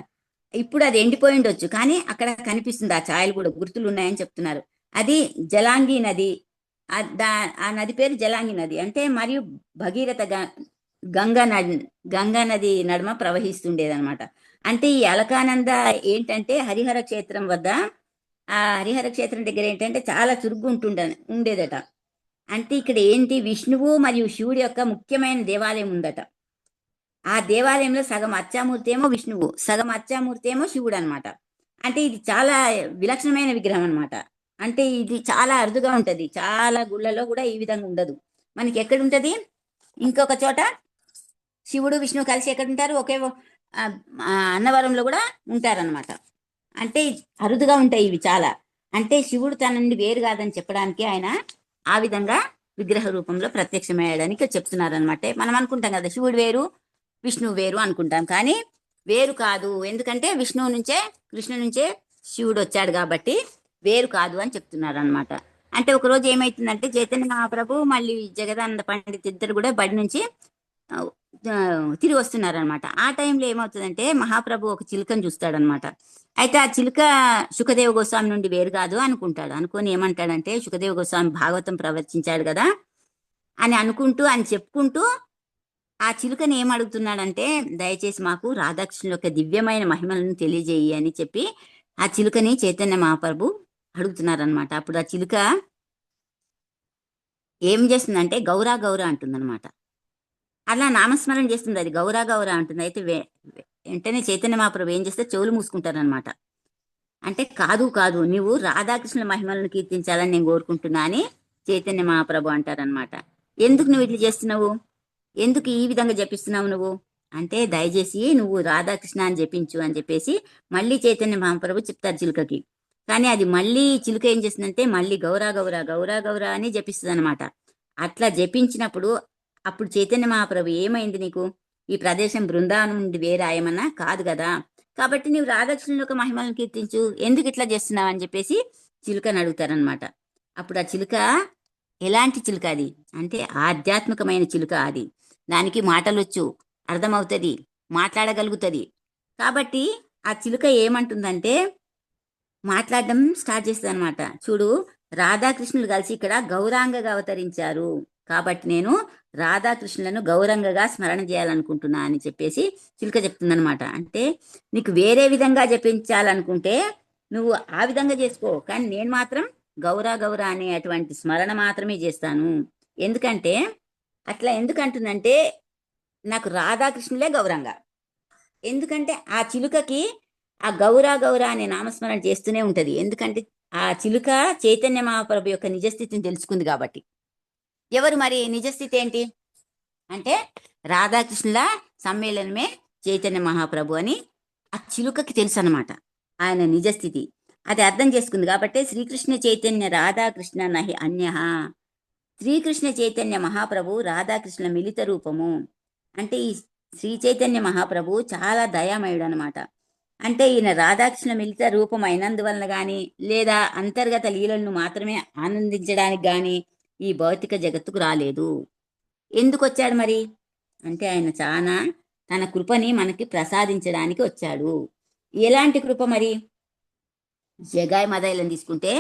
ఇప్పుడు అది ఎండిపోయి ఉండొచ్చు, కానీ అక్కడ కనిపిస్తుంది, ఆ ఛాయలు కూడా గుర్తులు ఉన్నాయని చెప్తున్నారు. అది జలాంగి నది. ఆ నది పేరు జలాంగి నది. అంటే మరియు భగీరథ గంగా నది నడుమ ప్రవహిస్తుండేదన్నమాట. అంటే ఈ అలకానంద ఏంటంటే హరిహర క్షేత్రం వద్ద, ఆ హరిహర క్షేత్రం దగ్గర ఏంటంటే చాలా చురుగ్గా ఉండేదట. అంటే ఇక్కడ ఏంటి, విష్ణువు మరియు శివుడి యొక్క ముఖ్యమైన దేవాలయం ఉందట. ఆ దేవాలయంలో సగం అచ్చామూర్తి ఏమో విష్ణువు, సగం అచ్చామూర్తి ఏమో శివుడు అనమాట. అంటే ఇది చాలా విలక్షణమైన విగ్రహం అనమాట. అంటే ఇది చాలా అరుదుగా ఉంటది, చాలా గుళ్ళలో కూడా ఈ విధంగా ఉండదు. మనకి ఎక్కడ ఉంటది, ఇంకొక చోట శివుడు విష్ణువు కలిసి ఎక్కడ ఉంటారు, ఒకే అన్నవరంలో కూడా ఉంటారనమాట. అంటే అరుదుగా ఉంటాయి ఇవి చాలా. అంటే శివుడు తన నుండి వేరు కాదని చెప్పడానికి ఆయన ఆ విధంగా విగ్రహ రూపంలో ప్రత్యక్షమయ్యాడని ఇక్కడ చెప్తున్నారనమాట. మనం అనుకుంటాం కదా శివుడు వేరు విష్ణువు వేరు అనుకుంటాం, కానీ వేరు కాదు. ఎందుకంటే విష్ణువు నుంచే, కృష్ణు నుంచే శివుడు వచ్చాడు కాబట్టి వేరు కాదు అని చెప్తున్నారు అనమాట. అంటే ఒకరోజు ఏమైతుందంటే చైతన్య మహాప్రభు మళ్ళీ జగదానంద పండిత్ ఇద్దరు కూడా బడి నుంచి తిరిగి వస్తున్నారనమాట. ఆ టైంలో ఏమవుతుందంటే మహాప్రభు ఒక చిలుకను చూస్తాడనమాట. అయితే ఆ చిలుక సుఖదేవ గోస్వామి నుండి వేరు కాదు అనుకుంటాడు. అనుకొని ఏమంటాడంటే, సుఖదేవ గోస్వామి భాగవతం ప్రవచించాడు కదా అని అనుకుంటూ, అని చెప్పుకుంటూ ఆ చిలుకని ఏమడుగుతున్నాడంటే, దయచేసి మాకు రాధాకృష్ణుల యొక్క దివ్యమైన మహిమలను తెలియజేయి అని చెప్పి ఆ చిలుకని చైతన్య మహాప్రభు అడుగుతున్నారనమాట. అప్పుడు ఆ చిలుక ఏం చేస్తుందంటే గౌరా గౌరా అంటుందన్నమాట. అలా నామస్మరణ చేస్తుంది, అది గౌరా గౌరా అంటుంది. అయితే వెంటనే చైతన్య మహాప్రభు ఏం చేస్తే చెవులు మూసుకుంటారనమాట. అంటే కాదు కాదు, నువ్వు రాధాకృష్ణుల మహిమలను కీర్తించాలని నేను కోరుకుంటున్నా అని చైతన్య మహాప్రభు అంటారనమాట. ఎందుకు నువ్వు ఇట్లా చేస్తున్నావు, ఎందుకు ఈ విధంగా జపిస్తున్నావు నువ్వు అంటే, దయచేసి నువ్వు రాధాకృష్ణ అని జపించు అని చెప్పేసి మళ్ళీ చైతన్య మహాప్రభు చెప్తారు చిలుకకి. కానీ అది మళ్ళీ చిలుక ఏం చేస్తుందంటే మళ్ళీ గౌరా గౌరా గౌరా గౌరా అని జపిస్తుంది అనమాట. అట్లా జపించినప్పుడు అప్పుడు చైతన్య మహాప్రభు ఏమైంది, నీకు ఈ ప్రదేశం బృందావనం నుండి వేరే ఆయమన్నా కాదు కదా, కాబట్టి నువ్వు రాధాకృష్ణుల యొక్క మహిమలను కీర్తించు, ఎందుకు ఇట్లా చేస్తున్నావు అని చెప్పేసి చిలుకని అడుగుతారనమాట. అప్పుడు ఆ చిలుక ఎలాంటి చిలుక అది అంటే ఆధ్యాత్మికమైన చిలుక. అది దానికి మాటలొచ్చు, అర్థమవుతుంది, మాట్లాడగలుగుతుంది. కాబట్టి ఆ చిలుక ఏమంటుందంటే మాట్లాడడం స్టార్ట్ చేస్తుంది అనమాట. చూడు, రాధాకృష్ణులు కలిసి ఇక్కడ గౌరాంగగా అవతరించారు, కాబట్టి నేను రాధాకృష్ణులను గౌరంగగా స్మరణ చేయాలనుకుంటున్నా అని చెప్పేసి చిలుక చెప్తుందనమాట. అంటే నీకు వేరే విధంగా జపించాలనుకుంటే నువ్వు ఆ విధంగా చేసుకో, కానీ నేను మాత్రం గౌరా గౌరా అనే అటువంటి స్మరణ మాత్రమే చేస్తాను. ఎందుకంటే అట్లా ఎందుకంటుందంటే నాకు రాధాకృష్ణులే గౌరంగా. ఎందుకంటే ఆ చిలుకకి ఆ గౌరా గౌరా అనే నామస్మరణ చేస్తూనే ఉంటది. ఎందుకంటే ఆ చిలుక చైతన్య మహాప్రభు యొక్క నిజస్థితిని తెలుసుకుంది కాబట్టి. ఎవరు మరి నిజస్థితి ఏంటి అంటే రాధాకృష్ణుల సమ్మేళనమే చైతన్య మహాప్రభు అని ఆ చిలుకకి తెలుసు అనమాట, ఆయన నిజస్థితి. అది అర్థం చేసుకుంది కాబట్టి శ్రీకృష్ణ చైతన్య రాధాకృష్ణ నహి అన్యః, శ్రీకృష్ణ చైతన్య మహాప్రభు రాధాకృష్ణ మిలిత రూపము. అంటే ఈ శ్రీ చైతన్య మహాప్రభు చాలా దయామయుడు అనమాట. అంటే ఈయన రాధాకృష్ణ మిలిత రూపం అయినందువలన గాని, లేదా అంతర్గత లీలలను మాత్రమే ఆనందించడానికి గాని ఈ భౌతిక జగత్తుకు రాలేదు. ఎందుకు వచ్చాడు మరి అంటే ఆయన చాలా తన కృపని మనకి ప్రసాదించడానికి వచ్చాడు. ఎలాంటి కృప మరి, జగాయి మదాయిలను తీసుకుంటే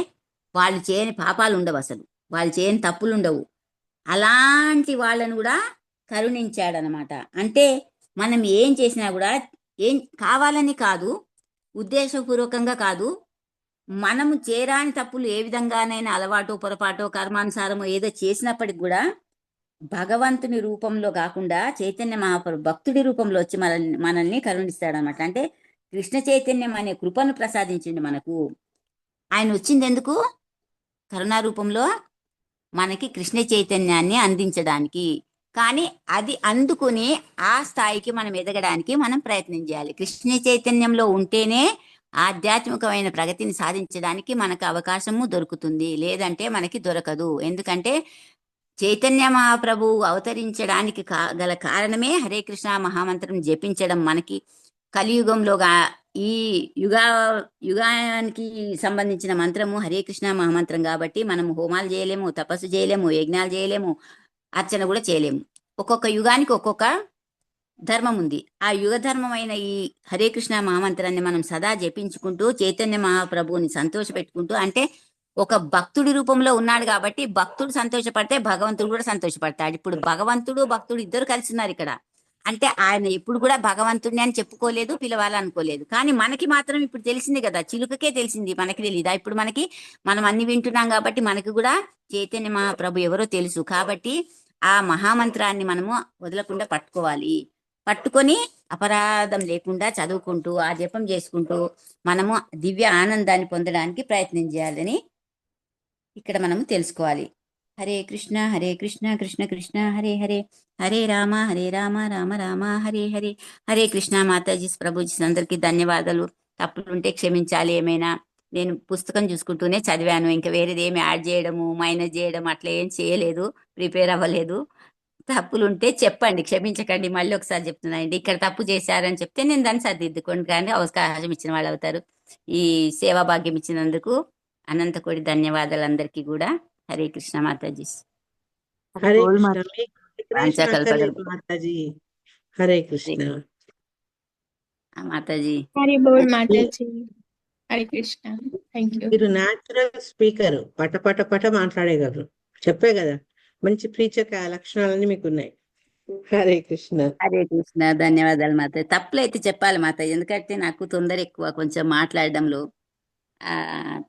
వాళ్ళు చేయని పాపాలు ఉండవు, అసలు వాళ్ళు చేయని తప్పులు ఉండవు. అలాంటి వాళ్ళను కూడా కరుణించాడనమాట. అంటే మనం ఏం చేసినా కూడా ఏం కావాలని కాదు, ఉద్దేశపూర్వకంగా కాదు, మనము చేరాని తప్పులు ఏ విధంగానైనా అలవాటు పొరపాటు కర్మానుసారము ఏదో చేసినప్పటికి కూడా భగవంతుని రూపంలో కాకుండా చైతన్య మహాప్రభు భక్తుడి రూపంలో వచ్చి మనల్ని కరుణిస్తాడనమాట. అంటే కృష్ణ చైతన్యం అనే కృపను ప్రసాదించింది మనకు. ఆయన వచ్చింది ఎందుకు, కరుణా రూపంలో మనకి కృష్ణ చైతన్యాన్ని అందించడానికి. కానీ అది అందుకుని ఆ స్థాయికి మనం ఎదగడానికి మనం ప్రయత్నం చేయాలి. కృష్ణ చైతన్యంలో ఉంటేనే ఆధ్యాత్మికమైన ప్రగతిని సాధించడానికి మనకు అవకాశము దొరుకుతుంది, లేదంటే మనకి దొరకదు. ఎందుకంటే చైతన్య మహాప్రభు అవతరించడానికి గల కారణమే హరే కృష్ణ మహామంత్రం జపించడం. మనకి కలియుగంలోగా ఈ యుగా యుగానికి సంబంధించిన మంత్రము హరే కృష్ణ మహామంత్రం కాబట్టి మనం హోమాలు చేయలేము, తపస్సు చేయలేము, యజ్ఞాలు చేయలేము, అర్చన కూడా చేయలేము. ఒక్కొక్క యుగానికి ఒక్కొక్క ధర్మం ఉంది. ఆ యుగ ధర్మమైన ఈ హరే కృష్ణ మహామంత్రాన్ని మనం సదా జపించుకుంటూ చైతన్య మహాప్రభువుని సంతోషపెట్టుకుంటూ, అంటే ఒక భక్తుడి రూపంలో ఉన్నాడు కాబట్టి భక్తుడు సంతోషపడితే భగవంతుడు కూడా సంతోషపడతాడు. ఇప్పుడు భగవంతుడు భక్తుడు ఇద్దరు కలిసి ఉన్నారు ఇక్కడ. అంటే ఆయన ఎప్పుడు కూడా భగవంతుడిని అని చెప్పుకోలేదు, పిలవాలనుకోలేదు. కానీ మనకి మాత్రం ఇప్పుడు తెలిసింది కదా, చిలుకకే తెలిసింది, మనకి తెలీదా? ఇప్పుడు మనం అన్ని వింటున్నాం కాబట్టి మనకి కూడా చైతన్య మహాప్రభు ఎవరో తెలుసు. కాబట్టి ఆ మహామంత్రాన్ని మనము వదలకుండా పట్టుకోవాలి. పట్టుకొని అపరాధం లేకుండా చదువుకుంటూ ఆ జపం చేసుకుంటూ మనము దివ్య ఆనందాన్ని పొందడానికి ప్రయత్నం చేయాలని ఇక్కడ మనము తెలుసుకోవాలి. హరే కృష్ణ కృష్ణ కృష్ణ హరే హరే, హరే రామ రామ రామ హరే హరే. హరే కృష్ణ. మాతాజీ ప్రభుజీ అందరికీ ధన్యవాదాలు. తప్పులుంటే క్షమించాలి. ఏమైనా నేను పుస్తకం చూసుకుంటూనే చదివాను, ఇంకా వేరేది ఏమి యాడ్ చేయడము మైనస్ చేయడం అట్లా ఏం చేయలేదు, ప్రిపేర్ అవ్వలేదు. తప్పులుంటే చెప్పండి, క్షమించకండి. మళ్ళీ ఒకసారి చెప్తున్నానండి, ఇక్కడ తప్పు చేశారని చెప్తే నేను దాన్ని సరిదిద్దుకోండి, కానీ అవకాశం ఇచ్చిన వాళ్ళు అవుతారు. ఈ సేవా భాగ్యం ఇచ్చినందుకు అనంత కోటి ధన్యవాదాలు అందరికీ కూడా. హరే కృష్ణ మాతాజీ. హరే గోల్ కృష్ణ. మాత- మీకు విఘ్నేష్ పాంచకల్పతరు. అక్కర్లేదు మాతాజీ. హరే కృష్ణ. మాతాజీ హరి బోల్ మాతాజీ. హరే కృష్ణ. Thank you. మీరు న్యాచురల్ స్పీకర్, పట పట పట మాట్లాడేయగలరు. చెప్పే కదా, మంచి ప్రీచక లక్షణాలన్నీ మీకు ఉన్నాయి. హరే కృష్ణ. హరే కృష్ణ. ధన్యవాదాలు మాతాజీ. తప్పులైతే చెప్పాలి మాతాజీ, ఎందుకంటే నాకు తొందర ఎక్కువ కొంచెం మాట్లాడడంలో.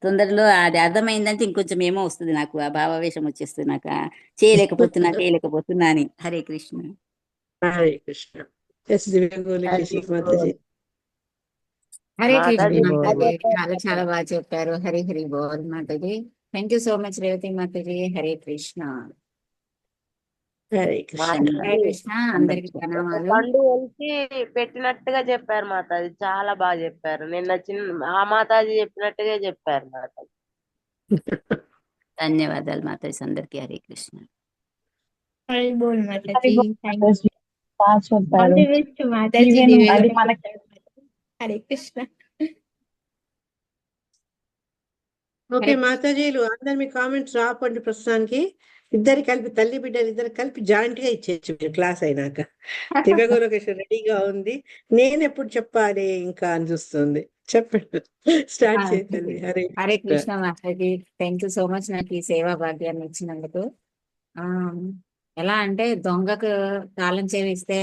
తొందరలో అది అర్థమైందంటే ఇంకొంచెం ఏమో వస్తుంది నాకు, ఆ భావావేశం వచ్చేస్తుంది నాకు, చేయలేకపోతున్నా అని. హరే కృష్ణ. హరే కృష్ణ. ఎస్ దివ్య కృష్ణ మాతాజీ. హరే కృష్ణ మాతాజీ మాతాజీ, చాలా చాలా బాగా చెప్పారు. హరి హరి బోల్ మాతాజీ. Thank you so much Revathi మాతాజీ. హరే కృష్ణ. హరే కృష్ణ. హరే కృష్ణ. అందరికి ప్రణామాలు. పండు ఒలిచి పెట్టినట్టుగా చెప్పారు మాతాజీ, చాలా బాగా చెప్పారు. నిన్న ఆ మాతాజీ చెప్పినట్టుగా చెప్పారు మాతాజీ. ధన్యవాదాలు మాతాజీ అందరికీ. హరే కృష్ణ. హరి బోల్ మాతాజీ. Thank you. బాగా ఆల్ చెప్పారు. ది బెస్ట్ మాతాజీ. Even దివ్య అది గోపి మనకి హరే కృష్ణ. ఓకే మాతాజీలు అందరు మీ కామెంట్స్ రాపండి. ప్రస్తుతానికి ఇద్దరు కలిపి, తల్లి బిడ్డలు ఇద్దరు కలిపి జాయింట్ గా ఇచ్చేయచ్చు మీరు క్లాస్ అయినాక. దివ్య గోలోకేశ్వర్ రెడీగా ఉంది. నేను ఎప్పుడు చెప్పాలి ఇంకా అని చూస్తుంది. చెప్పండి, స్టార్ట్ చేయండి. Hare Hare Krishna. Krishna Mataji. Thank you so much నాకు ఈ సేవా భాగ్యాన్ని ఇచ్చినందుకు. ఆ ఎలా అంటే దొంగకు తాళం చెవిస్తే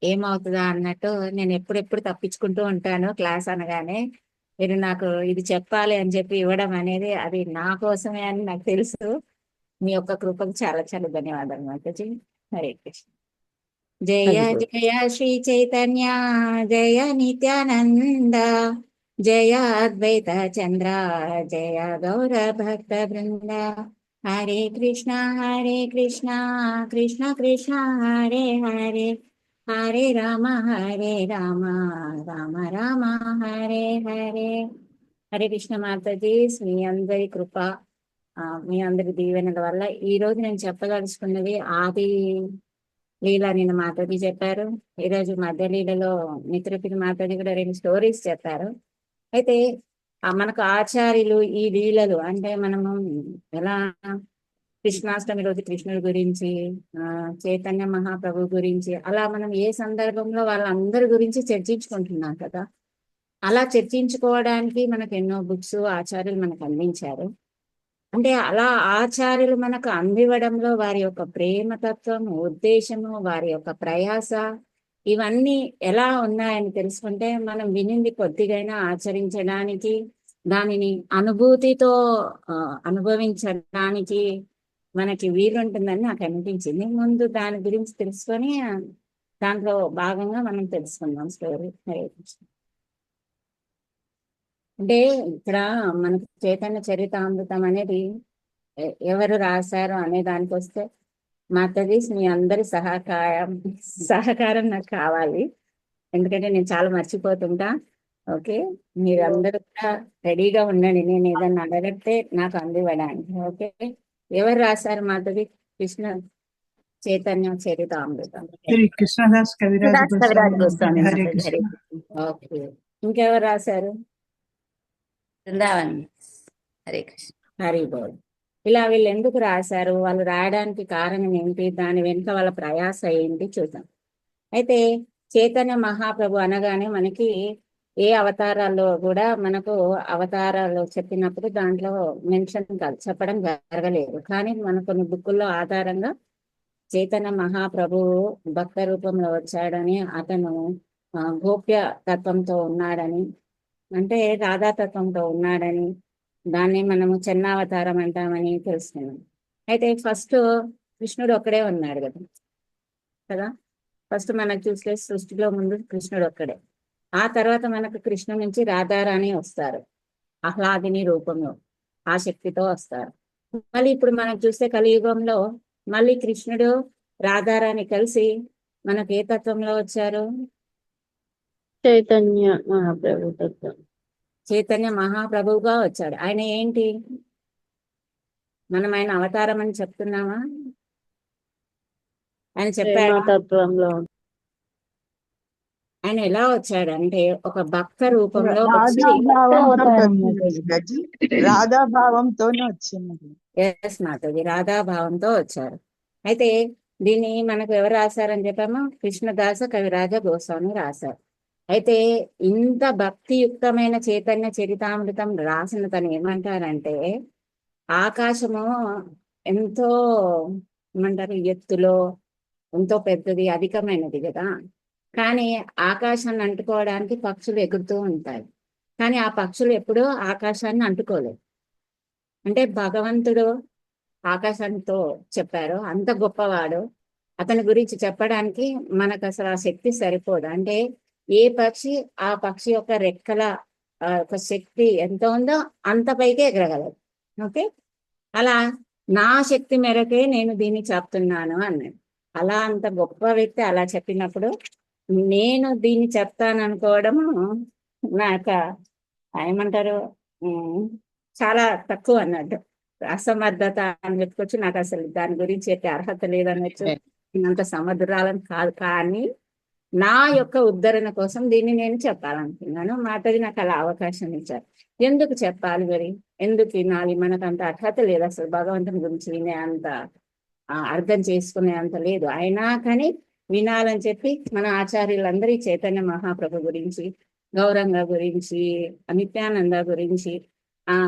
ఏమవుతుందా అన్నట్టు నేను ఎప్పుడెప్పుడు తప్పించుకుంటూ ఉంటాను క్లాస్ అనగానే. మీరు నాకు ఇది చెప్పాలి అని చెప్పి ఇవ్వడం అనేది అది నా కోసమే అని నాకు తెలుసు. మీ యొక్క కృపకు చాలా చాలా ధన్యవాదాలు మాతాజీ. హరే కృష్ణ. జయ జయ శ్రీ చైతన్య, జయ నిత్యానంద, జయ అద్వైత చంద్ర, జయ గౌర భక్త బృంద. హరే కృష్ణ కృష్ణ కృష్ణ హరే హరే, హరే రామ రామ రామ హరే హరే. హరే కృష్ణ మాతాజీ. మీ అందరి కృప, మీ అందరి దీవెనల వల్ల ఈ రోజు నేను చెప్పదలుచుకున్నది ఆది లీల. నిన్న మాతాజీ చెప్పారు, ఈరోజు మధ్య లీలలో మిత్రపిని మాతాజీ కూడా 2 స్టోరీస్ చెప్పారు. అయితే మనకు ఆచార్యులు ఈ లీలలు అంటే మనము ఎలా కృష్ణాష్టమి రోజు కృష్ణుడి గురించి, చైతన్య మహాప్రభు గురించి, అలా మనం ఏ సందర్భంలో వాళ్ళందరి గురించి చర్చించుకుంటున్నాం కదా. అలా చర్చించుకోవడానికి మనకు ఎన్నో బుక్స్ ఆచార్యులు మనకు అందించారు. అంటే అలా ఆచార్యులు మనకు అందివ్వడంలో వారి యొక్క ప్రేమతత్వం, ఉద్దేశము, వారి యొక్క ప్రయాస, ఇవన్నీ ఎలా ఉన్నాయని తెలుసుకుంటే మనం వినింది కొద్దిగైనా ఆచరించడానికి, దానిని అనుభూతితో అనుభవించడానికి మనకి వీలుంటుందని నాకు అనిపించింది. ముందు దాని గురించి తెలుసుకొని దాంట్లో భాగంగా మనం తెలుసుకుందాం స్టోరీ. హరే కృష్ణ. అంటే ఇక్కడ మనకు చైతన్య చరితామృతం అనేది ఎవరు రాశారు అనే దానికి వస్తే మాతాజీ మీ అందరి సహకారం నాకు కావాలి. ఎందుకంటే నేను చాలా మర్చిపోతుంటా. ఓకే, మీరందరూ కూడా రెడీగా ఉండండి, నేను ఏదన్నా అడగట్టే నాకు అందివ్వడానికి. ఓకే, ఎవరు రాశారు మాతాజీ? కృష్ణ చైతన్య చరితామృతం. శ్రీ కృష్ణదాస్ కవిరాజ కవిరాజ్ గోస్వామి గోస్వామి హరే మాతాజీ. హరే కృష్ణ. కృష్ణ. ఓకే, ఇంకెవరు రాశారు? బృందావన్ హరే కృష్ణ. హరి బోల్. ఇలా వీళ్ళు ఎందుకు రాశారు, వాళ్ళు రాయడానికి కారణం ఏంటి, దాని వెనుక వాళ్ళ ప్రయాస ఏంటి చూద్దాం. అయితే చైతన్య మహాప్రభు అనగానే మనకి ఏ అవతారాల్లో కూడా మనకు అవతారాలు చెప్పినప్పుడు దాంట్లో మెన్షన్ కాదు, చెప్పడం జరగలేదు. కానీ మన కొన్ని బుక్కుల్లో ఆధారంగా చైతన్య మహాప్రభువు భక్త రూపంలో వచ్చాడని, అతను గోప్య తత్వంతో ఉన్నాడని, అంటే రాధాతత్వంతో ఉన్నాడని, దాన్ని మనము చెన్నావతారం అంటామని తెలుసుకున్నాం. అయితే ఫస్ట్ కృష్ణుడు ఒక్కడే ఉన్నాడు కదా. ఫస్ట్ మనకు చూస్తే సృష్టిలో ముందు కృష్ణుడు ఒక్కడే. ఆ తర్వాత మనకు కృష్ణ నుంచి రాధారాణి వస్తారు, ఆహ్లాదిని రూపంలో, ఆ శక్తితో వస్తారు. మళ్ళీ ఇప్పుడు మనం చూస్తే కలియుగంలో మళ్ళీ కృష్ణుడు రాధారాణి కలిసి మనకు ఏ తత్వంలో వచ్చారు? చైతన్య మహాప్రభు తత్వం. చైతన్య మహాప్రభువుగా వచ్చాడు. ఆయన ఏంటి? మనం ఆయన అవతారం అని చెప్తున్నామా? ఆయన చెప్పాడు. తత్వంలో ఆయన ఎలా వచ్చాడు అంటే ఒక భక్త రూపంలో వచ్చి, రాధాభావంతోనే వచ్చింది. ఎస్ మాతాజీ, రాధాభావంతో వచ్చారు. అయితే దీన్ని మనకు ఎవరు రాశారని చెప్పామో, కృష్ణదాస కవిరాజ గోస్వామి రాశారు. అయితే ఇంత భక్తియుక్తమైన చైతన్య చరితామృతం రాసిన తను ఏమంటారంటే, ఆకాశము ఎంతో ఏమంటారు ఎత్తులో ఎంతో పెద్దది, అధికమైనది కదా. కానీ ఆకాశాన్ని అంటుకోవడానికి పక్షులు ఎగురుతూ ఉంటాయి, కానీ ఆ పక్షులు ఎప్పుడూ ఆకాశాన్ని అంటుకోలేదు. అంటే భగవంతుడు ఆకాశంతో చెప్పారు, అంత గొప్పవాడు. అతని గురించి చెప్పడానికి మనకు అసలు ఆ శక్తి సరిపోదు. అంటే ఏ పక్షి ఆ పక్షి యొక్క రెక్కల ఒక శక్తి ఎంత ఉందో అంత పైకే ఎగరగలదు. ఓకే, అలా నా శక్తి మేరకే నేను దీన్ని చెప్తున్నాను అన్నాడు. అలా అంత గొప్ప వ్యక్తి అలా చెప్పినప్పుడు నేను దీన్ని చెప్తాను అనుకోవడము నాకు ఏమంటారు చాలా తక్కువ అన్నట్టు, అసమర్థత అని చెప్పుకోవచ్చు. నాకు అసలు దాని గురించి చెప్పే అర్హత లేదనొచ్చు, నేనంత సమర్థురాలని కాదు. కానీ నా యొక్క ఉద్ధరణ కోసం దీన్ని నేను చెప్పాలనుకున్నాను. మాటది నాకు అలా అవకాశం ఇచ్చారు. ఎందుకు చెప్పాలి మరి, ఎందుకు వినాలి? మనకు అంత అర్హత లేదు అసలు, భగవంతుని గురించి వినే అంత అర్థం చేసుకునే అంత లేదు. అయినా కానీ వినాలని చెప్పి మన ఆచార్యులందరి చైతన్య మహాప్రభు గురించి, గౌరంగ గురించి, నిత్యానంద గురించి,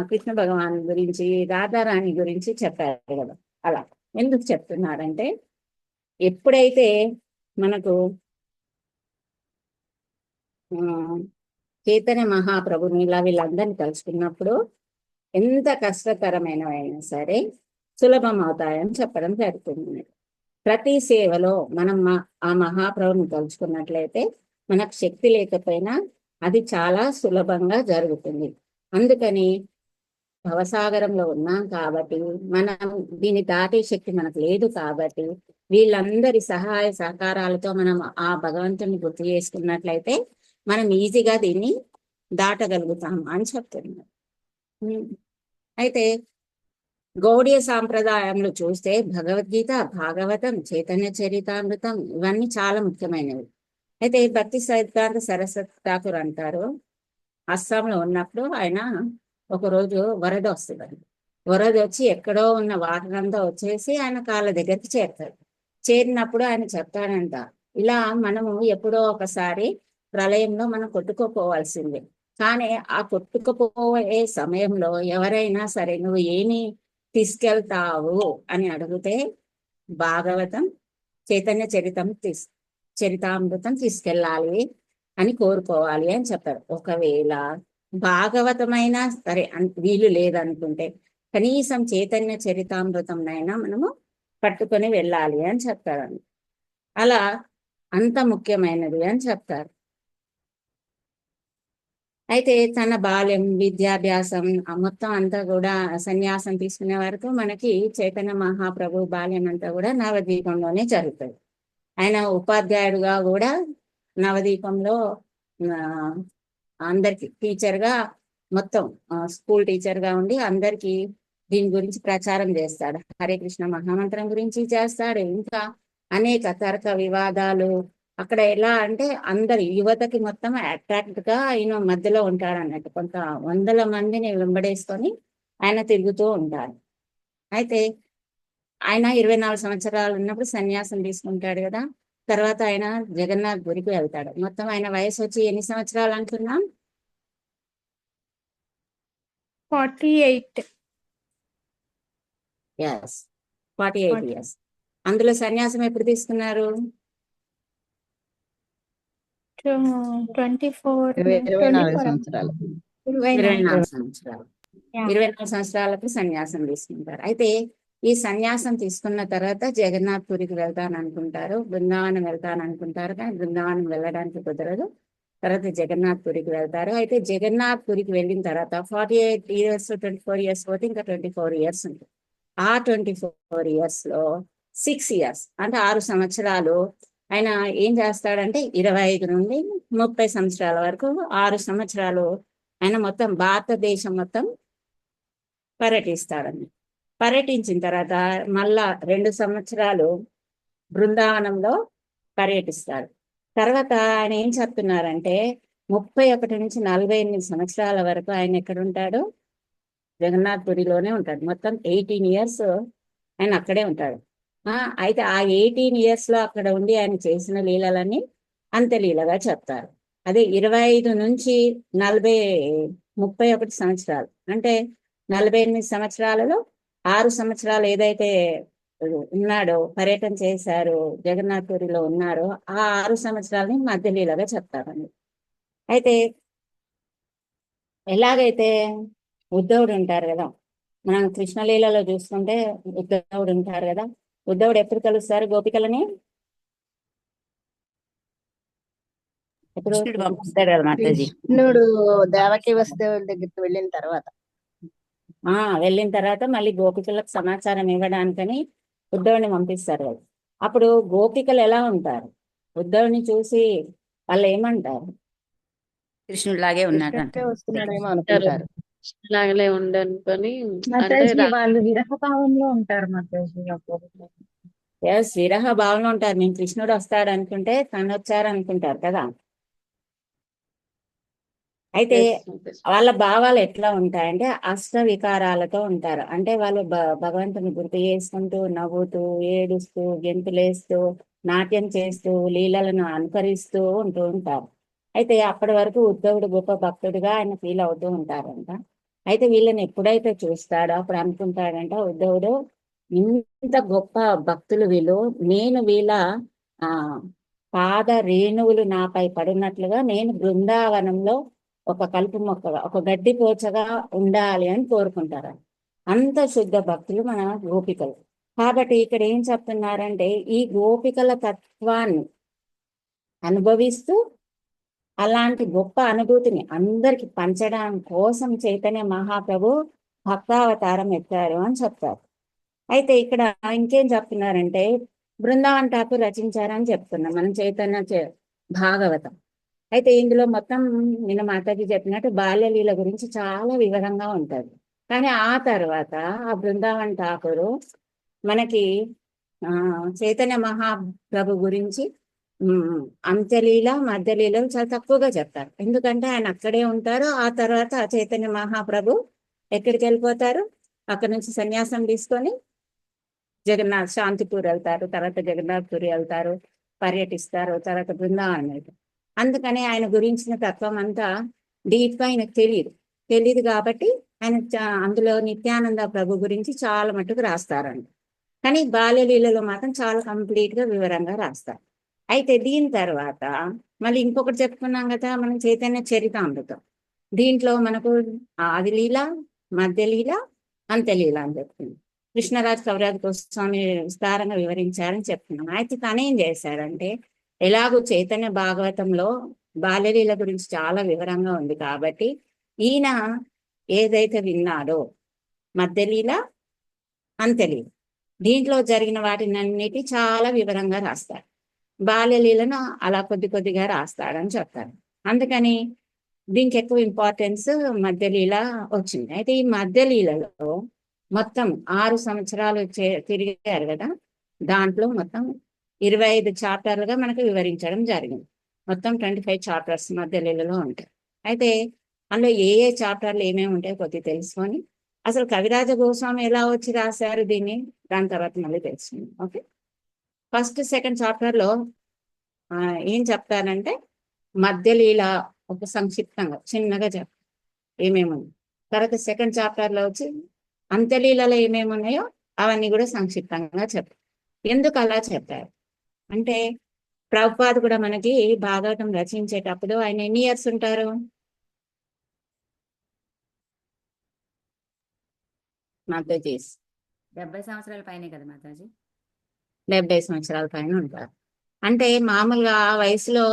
కృష్ణ భగవాన్ గురించి, రాధారాణి గురించి చెప్పారు కదా. అలా ఎందుకు చెప్తున్నారంటే, ఎప్పుడైతే మనకు చైతన్య మహాప్రభుని ఇలా వీళ్ళందరినీ తలుచుకున్నప్పుడు ఎంత కష్టతరమైనవైనా సరే సులభం అవుతాయని చెప్పడం జరుగుతుంది. ప్రతి సేవలో మనం ఆ మహాప్రభుని తలుచుకున్నట్లయితే మనకు శక్తి లేకపోయినా అది చాలా సులభంగా జరుగుతుంది. అందుకని భవసాగరంలో ఉన్నాం కాబట్టి, మనం దీన్ని దాటే శక్తి మనకు లేదు కాబట్టి, వీళ్ళందరి సహాయ సహకారాలతో మనం ఆ భగవంతుని గుర్తు చేసుకున్నట్లయితే మనం ఈజీగా దీన్ని దాటగలుగుతాం అని చెప్తున్నారు. అయితే గౌడీయ సాంప్రదాయంలో చూస్తే భగవద్గీత, భాగవతం, చైతన్య చరితామృతం ఇవన్నీ చాలా ముఖ్యమైనవి. అయితే భక్తి సిద్ధాంత సరస్వతి ఠాకూర్ అంటారు, అస్సాంలో ఉన్నప్పుడు ఆయన ఒకరోజు వరద వస్తుంది. వరద వచ్చి ఎక్కడో ఉన్న వాటర్ అంతా వచ్చేసి ఆయన కాళ్ళ దగ్గరికి చేరుతాడు. చేరినప్పుడు ఆయన చెప్తాడంట, ఇలా మనము ఎప్పుడో ఒకసారి ప్రళయంలో మనం కొట్టుకోపోవాల్సిందే. కానీ ఆ కొట్టుకుపోయే సమయంలో ఎవరైనా సరే నువ్వు ఏమి తీసుకెళ్తావు అని అడిగితే భాగవతం, చైతన్య చరితామృతం తీసుకెళ్ళాలి అని కోరుకోవాలి అని చెప్పారు. ఒకవేళ భాగవతమైనా సరే వీలు లేదనుకుంటే కనీసం చైతన్య చరితామృతంనైనా మనము పట్టుకొని వెళ్ళాలి అని చెప్తారు. అలా అంత ముఖ్యమైనది అని చెప్తారు. అయితే తన బాల్యం విద్యాభ్యాసం మొత్తం అంతా కూడా సన్యాసం తీసుకునే వరకు మనకి చైతన్య మహాప్రభు బాల్యం అంతా కూడా నవద్వీపంలోనే జరుగుతుంది. ఆయన ఉపాధ్యాయుడుగా కూడా నవద్వీపంలో ఆ, అందరికి టీచర్గా మొత్తం స్కూల్ టీచర్గా ఉండి అందరికి దీని గురించి ప్రచారం చేస్తాడు. హరే కృష్ణ మహామంత్రం గురించి చేస్తాడు. ఇంకా అనేక తర్క వివాదాలు అక్కడ ఎలా అంటే అందరి యువతకి మొత్తం అట్రాక్ట్ గా ఆయన మధ్యలో ఉంటాడు అన్నట్టు. కొంత వందల మందిని వెంబడేసుకొని ఆయన తిరుగుతూ ఉంటాడు. అయితే ఆయన 24 సంవత్సరాలు ఉన్నప్పుడు సన్యాసం తీసుకుంటాడు కదా. తర్వాత ఆయన జగన్నాథ్ గురికి వెళ్తాడు. మొత్తం ఆయన వయసు వచ్చి ఎన్ని సంవత్సరాలు అంటున్నాం? 48. Yes, 48 years. అందులో సన్యాసం ఎప్పుడు తీసుకున్నారు? 24. 24 సంవత్సరాలు. 24 సంవత్సరాలు. Yeah. 24 సంవత్సరాలకు సన్యాసం తీసుకుంటారు. అయితే ఈ సన్యాసం తీసుకున్న తర్వాత జగన్నాథ్ పురికి వెళ్తాను అనుకుంటారు, బృందావనం వెళ్తాను అనుకుంటారు. కానీ బృందావనం వెళ్ళడానికి కుదరదు. తర్వాత జగన్నాథ్ పురికి వెళ్తారు. అయితే జగన్నాథ్ పురికి వెళ్ళిన తర్వాత 48 ఇయర్స్ 24 ఇయర్స్ పోతే ఇంకా 24 ఇయర్స్ ఉంటుంది. ఆ 24 ఇయర్స్ లో 6 ఇయర్స్ అంటే 6 సంవత్సరాలు ఆయన ఏం చేస్తాడంటే 25 నుండి 30 సంవత్సరాల వరకు 6 సంవత్సరాలు ఆయన మొత్తం భారతదేశం మొత్తం పర్యటిస్తాడని. పర్యటించిన తర్వాత మళ్ళా 2 సంవత్సరాలు బృందావనంలో పర్యటిస్తాడు. తర్వాత ఆయన ఏం చెప్తున్నారంటే 31 నుంచి 48 సంవత్సరాల వరకు ఆయన ఎక్కడ ఉంటాడు? జగన్నాథ్ పురిలోనే ఉంటాడు. మొత్తం 18 ఇయర్స్ ఆయన అక్కడే ఉంటాడు. అయితే ఆ 18 ఇయర్స్ లో అక్కడ ఉండి ఆయన చేసిన లీలలన్నీ అంత్యలీలగా చెప్తారు. అదే 25 నుంచి 31 సంవత్సరాలు అంటే 48 సంవత్సరాలలో 6 సంవత్సరాలు ఏదైతే ఉన్నాడో, పర్యటన చేశారు, జగన్నాథ్ పురిలో ఉన్నారో, ఆ 6 సంవత్సరాలని మధ్యలీలగా చెప్తారండి. అయితే ఎలాగైతే ఉద్ధవుడు ఉంటారు కదా, మనం కృష్ణలీలలో చూసుకుంటే ఉద్ధవుడు ఉంటారు కదా. ఉద్ధవుడు ఎప్పుడు కలుస్తారు గోపికలని? ఎప్పుడు కృష్ణుడు పంపిస్తాడు కదా మాతాజీ. కృష్ణుడు దేవకి వసుదేవుల దగ్గరికి వెళ్ళిన తర్వాత వెళ్ళిన తర్వాత మళ్ళీ గోపికలకు సమాచారం ఇవ్వడానికని ఉద్ధవుని పంపిస్తారు కదా. అప్పుడు గోపికలు ఎలా ఉంటారు? ఉద్ధవుని చూసి వాళ్ళు ఏమంటారు? కృష్ణుడు లాగే ఉన్నాడు కృష్ణుడే అంటారు. వస్తున్నాడేమో అనుకుంటారు. లాగలే ఉండనుకొని అంటే మాతాజీ వాళ్ళు విరహ భావంలో ఉంటారు మాతాజీ అప్పుడు. ఎస్, విరహ భావన ఉంటారు. నేను కృష్ణుడు వస్తాడు అనుకుంటే తను వచ్చారు అనుకుంటారు కదా. అయితే వాళ్ళ భావాలు ఎట్లా ఉంటాయంటే అష్ట వికారాలతో ఉంటారు. అంటే వాళ్ళు భగవంతుని గుర్తు చేసుకుంటూ, నవ్వుతూ, ఏడుస్తూ, గెంతులేస్తూ, నాట్యం చేస్తూ, లీలలను అనుకరిస్తూ ఉంటూ ఉంటారు. అయితే అప్పటి వరకు ఉద్ధవుడు గొప్ప భక్తుడిగా ఆయన ఫీల్ అవుతూ ఉంటారంట. అయితే వీళ్ళని ఎప్పుడైతే చూస్తాడో అప్పుడు అనుకుంటాడంట ఉద్ధవుడు, ఇంత గొప్ప భక్తులు వీళ్ళు, నేను వీళ్ళ పాద రేణువులు నాపై పడినట్లుగా నేను బృందావనంలో ఒక కలుపు మొక్కగా, ఒక గడ్డి పోచగా ఉండాలి అని కోరుకుంటారు. అంత శుద్ధ భక్తులు మన గోపికలు. కాబట్టి ఇక్కడ ఏం చెప్తున్నారంటే ఈ గోపికల తత్వాన్ని అనుభవిస్తూ అలాంటి గొప్ప అనుభూతిని అందరికి పంచడం కోసం చైతన్య మహాప్రభు భక్తావతారం ఎత్తారు అని చెప్తారు. అయితే ఇక్కడ ఇంకేం చెప్తున్నారంటే బృందావన్ ఠాకూర్ రచించారని చెప్తున్నాం మనం చైతన్య భాగవతం. అయితే ఇందులో మొత్తం నిన్న మాతాజీ చెప్పినట్టు బాల్యలీల గురించి చాలా వివరంగా ఉంటుంది. కానీ ఆ తర్వాత ఆ బృందావన్ ఠాకూరు మనకి చైతన్య మహాప్రభు గురించి అంత్యలీల మధ్యలీలలు చాలా తక్కువగా చెప్తారు. ఎందుకంటే ఆయన అక్కడే ఉంటారు. ఆ తర్వాత చైతన్య మహాప్రభు ఎక్కడికి వెళ్ళిపోతారు? అక్కడ నుంచి సన్యాసం తీసుకొని జగన్నాథ్ శాంతిపూర్ వెళ్తారు, తర్వాత జగన్నాథ్ పురి వెళ్తారు, పర్యటిస్తారు, తర్వాత బృందావనం వెళ్తారు. అందుకని ఆయన గురించిన తత్వం అంతా డీప్ గా ఆయనకు తెలియదు కాబట్టి ఆయన అందులో నిత్యానంద ప్రభు గురించి చాలా మటుకు రాస్తారండి. కానీ బాల్యలీలలో మాత్రం చాలా కంప్లీట్ గా వివరంగా రాస్తారు. అయితే దీని తర్వాత మళ్ళీ ఇంకొకటి చెప్పుకున్నాం కదా మనం చైతన్య చరితామృతం. దీంట్లో మనకు ఆదిలీల, మధ్యలీల, అంత్యలీల అని చెప్తుంది. కృష్ణరాజ్ కవిరాజ్ గోస్వామి విస్తారంగా వివరించారని చెప్తున్నాం. అయితే తనేం చేశాడంటే ఎలాగో చైతన్య భాగవతంలో బాల్యలీల గురించి చాలా వివరంగా ఉంది కాబట్టి ఈయన ఏదైతే విన్నాడో మధ్యలీల అంత్యలీల దీంట్లో జరిగిన వాటినన్నిటి చాలా వివరంగా రాస్తాడు. బాల్యలీలను అలా కొద్ది కొద్దిగా రాస్తాడని చెప్తారు. అందుకని దీనికి ఎక్కువ ఇంపార్టెన్స్ మధ్యలీల వచ్చింది. అయితే ఈ మధ్యలీలలో మొత్తం 6 సంవత్సరాలు తిరిగారు కదా, దాంట్లో మొత్తం 25 చాప్టర్లుగా మనకు వివరించడం జరిగింది. మొత్తం 25 చాప్టర్స్ మధ్యలీలలో ఉంటాయి. అయితే అందులో ఏ ఏ చాప్టర్లు ఏమేమి ఉంటాయో కొద్దిగా తెలుసుకొని అసలు కవిరాజ గోస్వామి ఎలా వచ్చి రాశారు దీన్ని, దాని తర్వాత మళ్ళీ తెలుసుకుందాం. ఓకే, ఫస్ట్ సెకండ్ చాప్టర్లో ఏం చెప్తారంటే మధ్యలీల ఒక సంక్షిప్తంగా చిన్నగా చెప్తారు ఏమేమి ఉన్నాయి. తర్వాత సెకండ్ చాప్టర్లో వచ్చి అంత్యలీలలో ఏమేమి ఉన్నాయో అవన్నీ కూడా సంక్షిప్తంగా చెప్తారు. ఎందుకు అలా చెప్పారు అంటే ప్రభుపాద్ కూడా మనకి భాగవతం రచించేటప్పుడు ఆయన ఎన్ని ఇయర్స్ ఉంటారు? మాతాజీ 70 సంవత్సరాల పైనే కదా మాతాజీ. 70 సంవత్సరాల పైన ఉంటారు. అంటే మామూలుగా ఆ వయసులో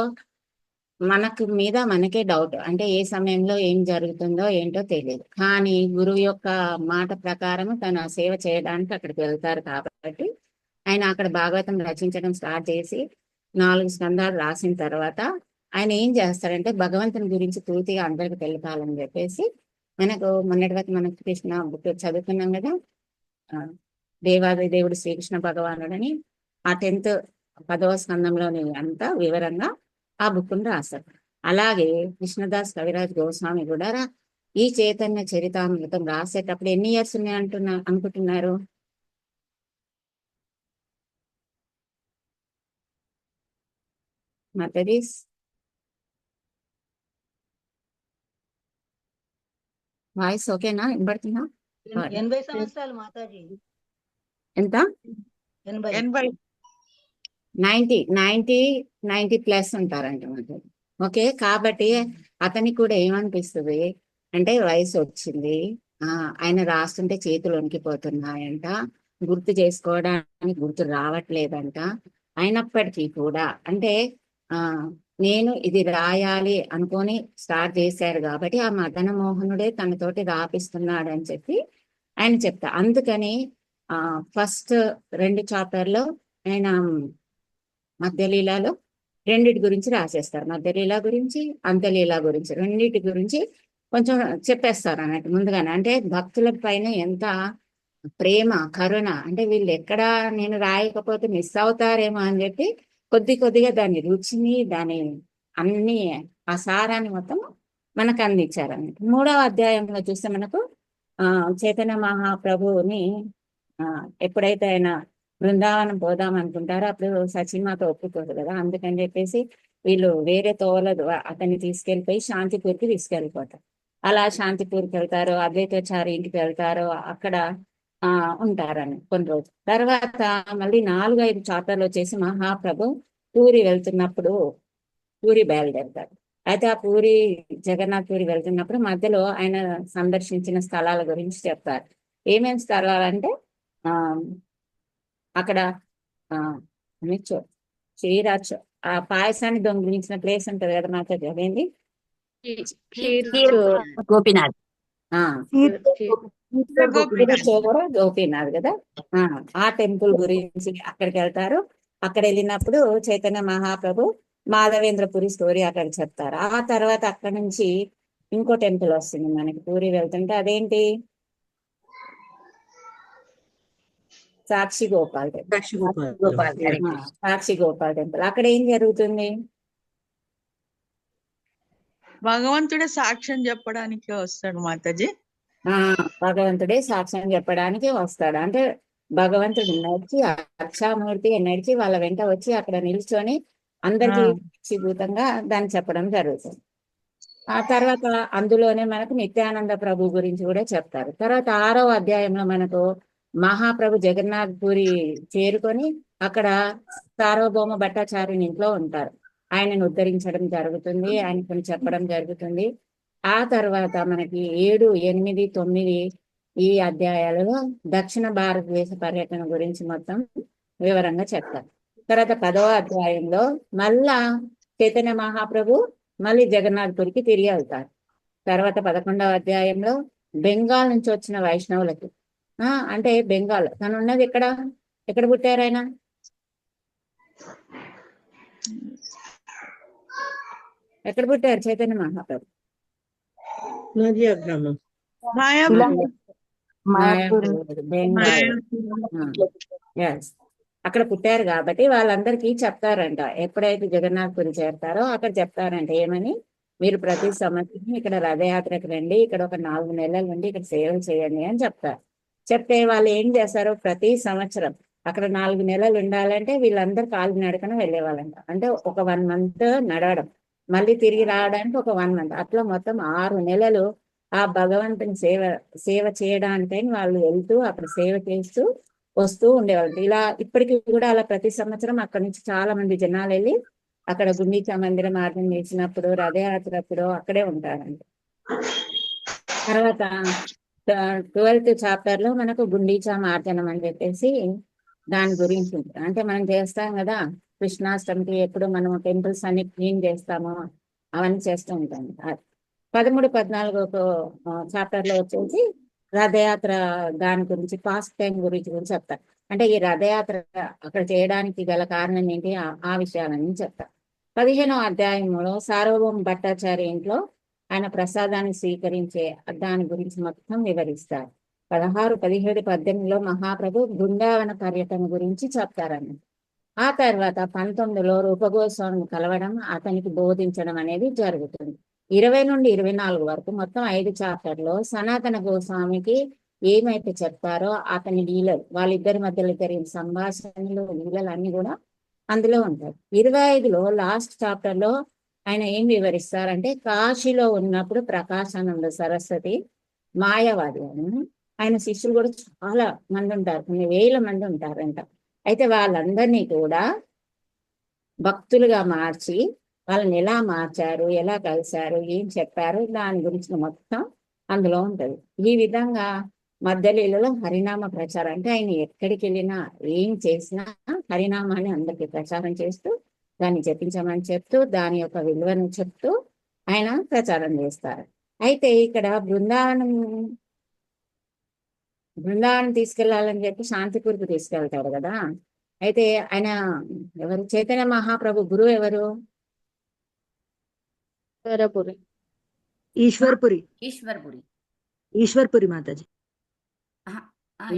మనకే డౌట్, అంటే ఏ సమయంలో ఏం జరుగుతుందో ఏంటో తెలియదు. కానీ గురువు యొక్క మాట ప్రకారం తన సేవ చేయడానికి అక్కడికి వెళ్తారు కాబట్టి ఆయన అక్కడ భాగవతం రచించడం స్టార్ట్ చేసి 4 స్కందాలు రాసిన తర్వాత ఆయన ఏం చేస్తారంటే భగవంతుని గురించి పూర్తిగా అందరికి తెలిపాలని చెప్పేసి మనకు మొన్నటి వరకు మనకు కృష్ణ బుక్ చదువుకున్నాం కదా, దేవాది దేవుడు శ్రీకృష్ణ భగవానుడని ఆ 10వ స్కందంలోని అంతా వివరంగా ఆ బుక్ను రాస్తారు. అలాగే కృష్ణదాస్ కవిరాజ్ గోస్వామి కూడా ఈ చైతన్య చరితామృతం రాసేటప్పుడు ఎన్ని ఇయర్స్ ఉన్నాయి అనుకుంటున్నారు? మాతాజీస్ వాయిస్ ఓకేనా, వినబడుతుందా? 80 సంవత్సరాలు మాతాజీ. ఎంత? 80. 90 ప్లస్ ఉంటారంట మాకు. ఓకే, కాబట్టి అతనికి కూడా ఏమనిపిస్తుంది అంటే వయసు వచ్చింది, ఆయన రాస్తుంటే చేతులు వణికిపోతున్నాయంట, గుర్తు చేసుకోవడానికి గుర్తు రావట్లేదంట. అయినప్పటికీ కూడా అంటే నేను ఇది రాయాలి అనుకొని స్టార్ట్ చేశాడు కాబట్టి ఆ మదన మోహనుడే తనతోటి రాపిస్తున్నాడు అని చెప్పి ఆయన చెప్తా. అందుకని ఫస్ట్ 2 చాప్టర్లో ఆయన మధ్యలీలలో రెండిటి గురించి రాసేస్తారు. మధ్యలీల గురించి అంత్యలీల గురించి రెండిటి గురించి కొంచెం చెప్పేస్తారు అన్నట్టు ముందుగానే. అంటే భక్తుల పైన ఎంత ప్రేమ కరుణ, అంటే వీళ్ళు ఎక్కడా నేను రాయకపోతే మిస్ అవుతారేమో అని చెప్పి కొద్దిగా దాని రుచిని దాని అన్ని ఆ సారాన్ని మొత్తం మనకు అందించారు అన్నట్టు. 3వ అధ్యాయంలో చూస్తే మనకు చైతన్య మహాప్రభుని ఎప్పుడైతే ఆయన బృందావనం పోదాం అనుకుంటారో అప్పుడు సచిమాత ఒప్పుకోదు కదా, అందుకని చెప్పేసి వీళ్ళు వేరే తోవల అతన్ని తీసుకెళ్ళిపోయి శాంతిపూర్కి తీసుకెళ్ళిపోతారు. అలా శాంతిపూర్కి వెళ్తారు, అద్వైతాచారి ఇంటికి వెళ్తారు, అక్కడ ఉంటారని కొన్ని రోజులు. తర్వాత మళ్ళీ 4-5 చాప్టర్లు వచ్చేసి మహాప్రభు పూరి వెళ్తున్నప్పుడు పూరి బయలుదేరుతారు. అయితే ఆ పూరి జగన్నాథ్ పూరి వెళ్తున్నప్పుడు మధ్యలో ఆయన సందర్శించిన స్థలాల గురించి చెప్తారు. ఏమేమి స్థలాలు అంటే అక్కడ శ్రీరాజ్ ఆ పాయసాన్ని దొంగిలించిన ప్లేస్ ఉంటుంది కదా మాకు, అదేంటి? గోపీనాథ్. గోపీనాథ్ కదా, ఆ టెంపుల్ గురించి అక్కడికి వెళ్తారు. అక్కడ వెళ్ళినప్పుడు చైతన్య మహాప్రభు మాధవేంద్రపురి స్టోరీ అక్కడ చెప్తారు. ఆ తర్వాత అక్కడ నుంచి ఇంకో టెంపుల్ వస్తుంది మనకి పూరి వెళ్తుంటే, అదేంటి? సాక్షి గోపాల్ టెంపుల్. సాక్షి గోపాల్ టెంపుల్. అక్కడ ఏం జరుగుతుంది? భగవంతుడే సాక్ష్యం చెప్పడానికి వస్తాడు మాతాజీ. భగవంతుడే సాక్ష్యం చెప్పడానికి వస్తాడు. అంటే భగవంతుడు నడిచి అక్షామూర్తి నడిచి వాళ్ళ వెంట వచ్చి అక్కడ నిల్చొని అందరికీ సాక్షిభూతంగా దాన్ని చెప్పడం జరుగుతుంది. ఆ తర్వాత అందులోనే మనకు నిత్యానంద ప్రభు గురించి కూడా చెప్తారు. తర్వాత 6వ అధ్యాయంలో మనకు మహాప్రభు జగన్నాథ్ పూరి చేరుకొని అక్కడ సార్వభౌమ భట్టాచార్యుని ఇంట్లో ఉంటారు. ఆయనను ఉద్ధరించడం జరుగుతుంది, ఆయన కొన్ని చెప్పడం జరుగుతుంది. ఆ తర్వాత మనకి 7, 8, 9 ఈ అధ్యాయాలలో దక్షిణ భారతదేశ పర్యటన గురించి మొత్తం వివరంగా చెప్తారు. తర్వాత 10వ అధ్యాయంలో మళ్ళా చైతన్య మహాప్రభు మళ్ళీ జగన్నాథ్పురికి తిరిగి వెళ్తారు. తర్వాత 11వ అధ్యాయంలో బెంగాల్ నుంచి వచ్చిన వైష్ణవులకి అంటే బెంగాల్ తను ఉన్నది ఎక్కడ పుట్టారు ఆయన? ఎక్కడ పుట్టారు చైతన్య మహాప్రభు? నదియా గ్రామం. మాయాపూర్, బెంగాల్. Yes. అక్కడ పుట్టారు కాబట్టి వాళ్ళందరికీ చెప్తారంట, ఎప్పుడైతే జగన్నాథ్పురి చేరతారో అక్కడ చెప్తారంట ఏమని, మీరు ప్రతి సంవత్సరం ఇక్కడ రథయాత్రకు రండి, ఇక్కడ ఒక 4 నెలల నుండి ఇక్కడ సేవలు చేయండి అని చెప్తారు. చెప్తే వాళ్ళు ఏం చేస్తారు, ప్రతి సంవత్సరం అక్కడ 4 నెలలు ఉండాలంటే వీళ్ళందరూ కాలినడకన వెళ్ళేవాళ్ళంట. అంటే ఒక 1 month నడవడం, మళ్ళీ తిరిగి రావడానికి ఒక 1 month, అట్లా మొత్తం 6 నెలలు ఆ భగవంతుని సేవ చేయడానికని వాళ్ళు వెళ్తూ అక్కడ సేవ చేస్తూ వస్తూ ఉండేవాళ్ళు. ఇలా ఇప్పటికీ కూడా అలా ప్రతి సంవత్సరం అక్కడ నుంచి చాలా మంది జనాలు వెళ్ళి అక్కడ గుండీచా మందిరం మార్గం చేసినప్పుడు, రథయాత్ర అప్పుడు అక్కడే ఉంటారండి. తర్వాత 12th chapter లో మనకు గుండీచా మార్జనం అని చెప్పేసి దాని గురించి ఉంటుంది. అంటే మనం చేస్తాం కదా కృష్ణాష్టమికి, ఎప్పుడు మనం టెంపుల్స్ అన్ని క్లీన్ చేస్తామో అవన్నీ చేస్తూ ఉంటాం. 13, 14 chapter లో వచ్చేసి రథయాత్ర దాని గురించి, పాస్ట్ టైం గురించి చెప్తారు. అంటే ఈ రథయాత్ర అక్కడ చేయడానికి గల కారణం ఏంటి, ఆ విషయాలన్నీ చెప్తారు. 15వ అధ్యాయంలో సార్వభౌమ భట్టాచార్య ఇంట్లో ఆయన ప్రసాదాన్ని స్వీకరించే దాని గురించి మొత్తం వివరిస్తారు. 16, 17, 18లో మహాప్రభు బృందావన పర్యటన గురించి చెప్తారని. ఆ తర్వాత 19లో రూపగోస్వామిని కలవడం, అతనికి బోధించడం అనేది జరుగుతుంది. 20 నుండి 24 వరకు మొత్తం 5 chapterలో సనాతన గోస్వామికి ఏమైతే చెప్తారో అతని లీలలు, వాళ్ళిద్దరి మధ్యలో జరిగిన సంభాషణలు, లీలలు అన్ని కూడా అందులో ఉంటాయి. 25లో లాస్ట్ చాప్టర్లో ఆయన ఏం వివరిస్తారంటే, కాశీలో ఉన్నప్పుడు ప్రకాశానంద సరస్వతి మాయావాది అని, ఆయన శిష్యులు కూడా చాలా మంది ఉంటారు, కొన్ని వేల మంది ఉంటారంట. అయితే వాళ్ళందరినీ కూడా భక్తులుగా మార్చి వాళ్ళని ఎలా మార్చారు, ఎలా కలిశారు, ఏం చెప్పారు, దాని గురించి మొత్తం అందులో ఉంటుంది. ఈ విధంగా మధ్యలీలలో హరినామ ప్రచారం, అంటే ఆయన ఎక్కడికి వెళ్ళినా ఏం చేసినా హరినామాన్ని అందరికీ ప్రచారం చేస్తూ దాన్ని జపించమని చెప్తూ దాని యొక్క విలువను చెప్తూ ఆయన ప్రచారం చేస్తారు. అయితే ఇక్కడ బృందావనం తీసుకెళ్లాలని చెప్పి శాంతిపూర్కి తీసుకెళ్తాడు కదా. అయితే ఆయన ఎవరు, చైతన్య మహాప్రభు గురువు ఎవరు? ఈశ్వర్పురి మాతాజీ.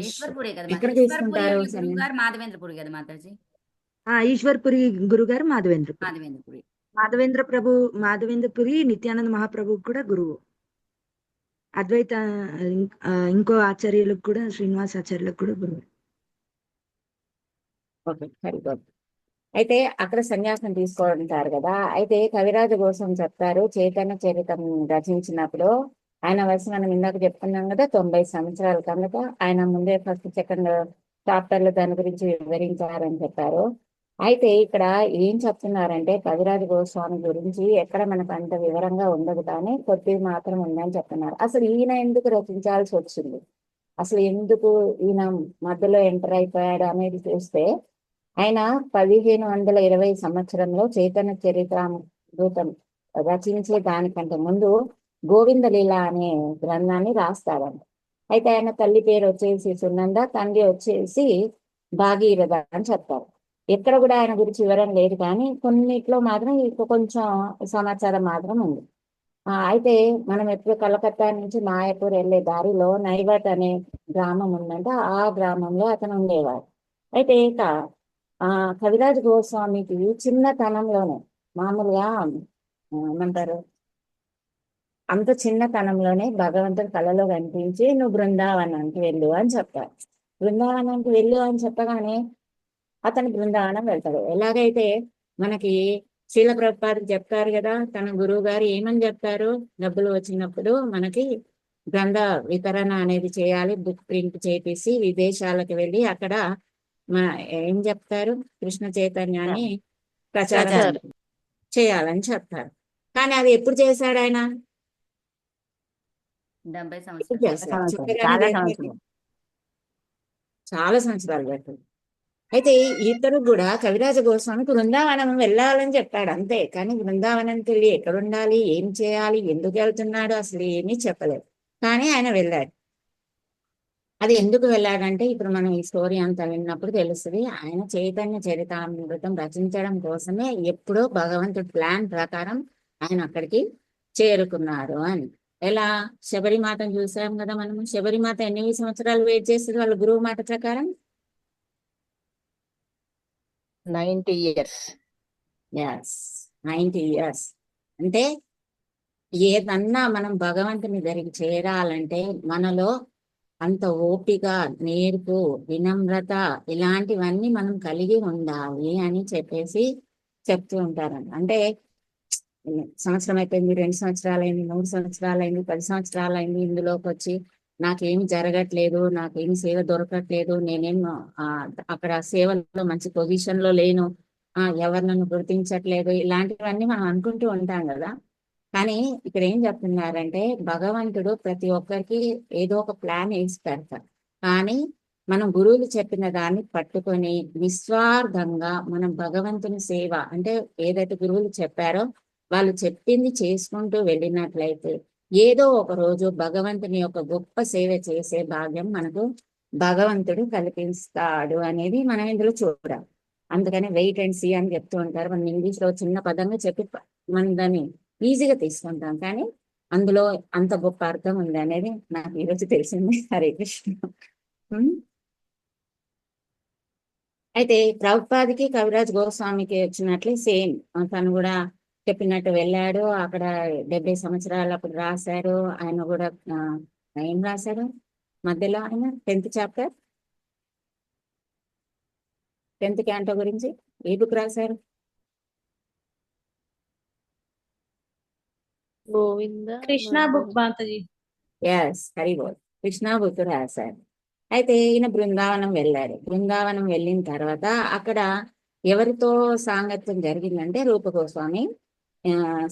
ఈశ్వర్పురి కదా ఎక్కడ మాతాజీ. తీసుకుంటారు? గురువు గారు మాధవేంద్రపురి కదా మాతాజీ. ఈశ్వర్పురి గురుగారు మాధవేంద్రపురి. మాధవేంద్రపురి. మాధవేంద్రపురి నిత్యానంద మహాప్రభు కూడా గురువు. అద్వైత ఇంకో ఆచార్యులకు కూడా, శ్రీనివాస్ ఆచార్యులకు కూడా గురువు. Okay, very good. అయితే అక్కడ సన్యాసం తీసుకుంటారు కదా. అయితే కవిరాజ కోసం చెప్తారు, చైతన్య చరితం రచించినప్పుడు ఆయన వయసు మనం ఇందాక చెప్పుకున్నాం కదా 90 సంవత్సరాల కనుక ఆయన ముందే 1st, 2nd చాప్టర్లు దాని గురించి వివరించారని చెప్పారు. అయితే ఇక్కడ ఏం చెప్తున్నారంటే, కవిరాజ గోస్వామి గురించి ఎక్కడ మనకు అంత వివరంగా ఉండదు, కానీ కొద్ది మాత్రం ఉందని చెప్తున్నారు. అసలు ఈయన ఎందుకు రచించాల్సి వచ్చింది, అసలు ఎందుకు ఈయన మధ్యలో ఎంటర్ అయిపోయాడు అనేది చూస్తే, ఆయన 1520 సంవత్సరంలో చైతన్య చరితామృతం రచించే దానికంటే ముందు గోవింద లీల అనే గ్రంథాన్ని రాస్తాడంట. అయితే ఆయన తల్లి పేరు వచ్చేసి సునంద, తండ్రి వచ్చేసి భాగీరథ అని చెప్తారు. ఎక్కడ కూడా ఆయన గురించి వివరం లేదు, కానీ కొన్నిట్లో మాత్రం కొంచెం సమాచారం మాత్రం ఉంది. అయితే మనం ఎప్పుడు కలకత్తా నుంచి మాయాపూర్ వెళ్ళే దారిలో నైవట్ అనే గ్రామం ఉందంటే ఆ గ్రామంలో అతను ఉండేవాడు. అయితే ఇక కవిరాజ్ గోస్వామికి చిన్నతనంలోనే, మామూలుగా ఏమంటారు, అంత చిన్నతనంలోనే భగవంతుడు కళలో కనిపించి నువ్వు బృందావనానికి వెళ్ళు అని చెప్తారు. బృందావనానికి వెళ్ళు అని చెప్పగానే అతను బృందావనం వెళ్తాడు. ఎలాగైతే మనకి శ్రీల ప్రభుపాదులు చెప్తారు కదా, తన గురువు గారు ఏమని చెప్తారు, డబ్బులు వచ్చినప్పుడు మనకి గ్రంథ వితరణ అనేది చేయాలి, బుక్ ప్రింట్ చేపిసి విదేశాలకు వెళ్ళి అక్కడ ఏం చెప్తారు, కృష్ణ చైతన్యాన్ని ప్రచారం చేయాలని చెప్తారు. కానీ అది ఎప్పుడు చేశాడు ఆయన? 70 సంవత్సరాలు. చాలా సంవత్సరాలు పడుతుంది. అయితే ఇతను కూడా కవిరాజ గోస్వామికి బృందావనం వెళ్ళాలని చెప్పాడు అంతే, కానీ బృందావనంకి వెళ్ళి ఎక్కడ ఉండాలి, ఏం చేయాలి, ఎందుకు వెళ్తున్నాడు అసలు ఏమీ చెప్పలేదు. కానీ ఆయన వెళ్ళాడు. అది ఎందుకు వెళ్ళాడంటే ఇప్పుడు మనం ఈ స్టోరీ అంతా విన్నప్పుడు తెలుస్తుంది. ఆయన చైతన్య చరితామృతం రచించడం కోసమే ఎప్పుడో భగవంతుడి ప్లాన్ ప్రకారం ఆయన అక్కడికి చేరుకున్నారు అని. ఎలా శబరిమాతను చూసాం కదా మనం. శబరిమాత ఎన్ని సంవత్సరాలు వెయిట్ చేస్తుంది వాళ్ళ గురువు మాట ప్రకారం? 90 years. Yes, 90 years. అంటే ఏదన్నా మనం భగవంతుని దగ్గరికి చేరాలంటే మనలో అంత ఓపిక, నేర్పు, వినమ్రత ఇలాంటివన్నీ మనం కలిగి ఉండాలి అని చెప్పేసి చెప్తూ ఉంటారంట. అంటే సంవత్సరం అయిపోయింది, 2 సంవత్సరాలైంది, 3 సంవత్సరాలైంది, 10 సంవత్సరాలైంది, ఇందులోకి వచ్చి నాకేమి జరగట్లేదు, నాకేమి సేవ దొరకట్లేదు, నేనేం అక్కడ సేవలో మంచి పొజిషన్ లో లేను, ఎవరు నన్ను గుర్తించట్లేదు, ఇలాంటివన్నీ మనం అనుకుంటూ ఉంటాం కదా. కానీ ఇక్కడ ఏం చెప్తున్నారంటే భగవంతుడు ప్రతి ఒక్కరికి ఏదో ఒక ప్లాన్ వేసి పెడతారు. కానీ మనం గురువులు చెప్పిన దాన్ని పట్టుకొని నిస్వార్థంగా మనం భగవంతుని సేవ అంటే ఏదైతే గురువులు చెప్పారో వాళ్ళు చెప్పింది చేసుకుంటూ వెళ్ళినట్లయితే ఏదో ఒక రోజు భగవంతుని యొక్క గొప్ప సేవ చేసే భాగ్యం మనకు భగవంతుడు కల్పిస్తాడు అనేది మనం ఇందులో చూడాలి. అందుకని వెయిట్ అండ్ సీ అని చెప్తూ ఉంటారు. మనం ఇంగ్లీష్ లో చిన్న పదంగా చెప్పి మనం దాన్ని ఈజీగా తీసుకుంటాం, కానీ అందులో అంత గొప్ప అర్థం ఉంది అనేది నాకు ఈరోజు తెలిసింది. హరే కృష్ణ. అయితే ప్రభుపాదికి కవిరాజ్ గోస్వామికి వచ్చినట్లే సేమ్ తను కూడా చెప్పినట్టు వెళ్ళాడు. అక్కడ 70 సంవత్సరాలు అప్పుడు రాశారు. ఆయన కూడా ఏం రాశారు మధ్యలో? ఆయన 10th చాప్టర్ 10th క్యాంటో గురించి ఏ బుక్ రాశారు? గోవింద కృష్ణ బుక్ మాతాజీ. ఎస్, హరి బోల్. కృష్ణ బుక్ రాశారు. అయితే ఈయన బృందావనం వెళ్ళాడు. బృందావనం వెళ్ళిన తర్వాత అక్కడ ఎవరితో సాంగత్యం జరిగిందంటే రూప గోస్వామి,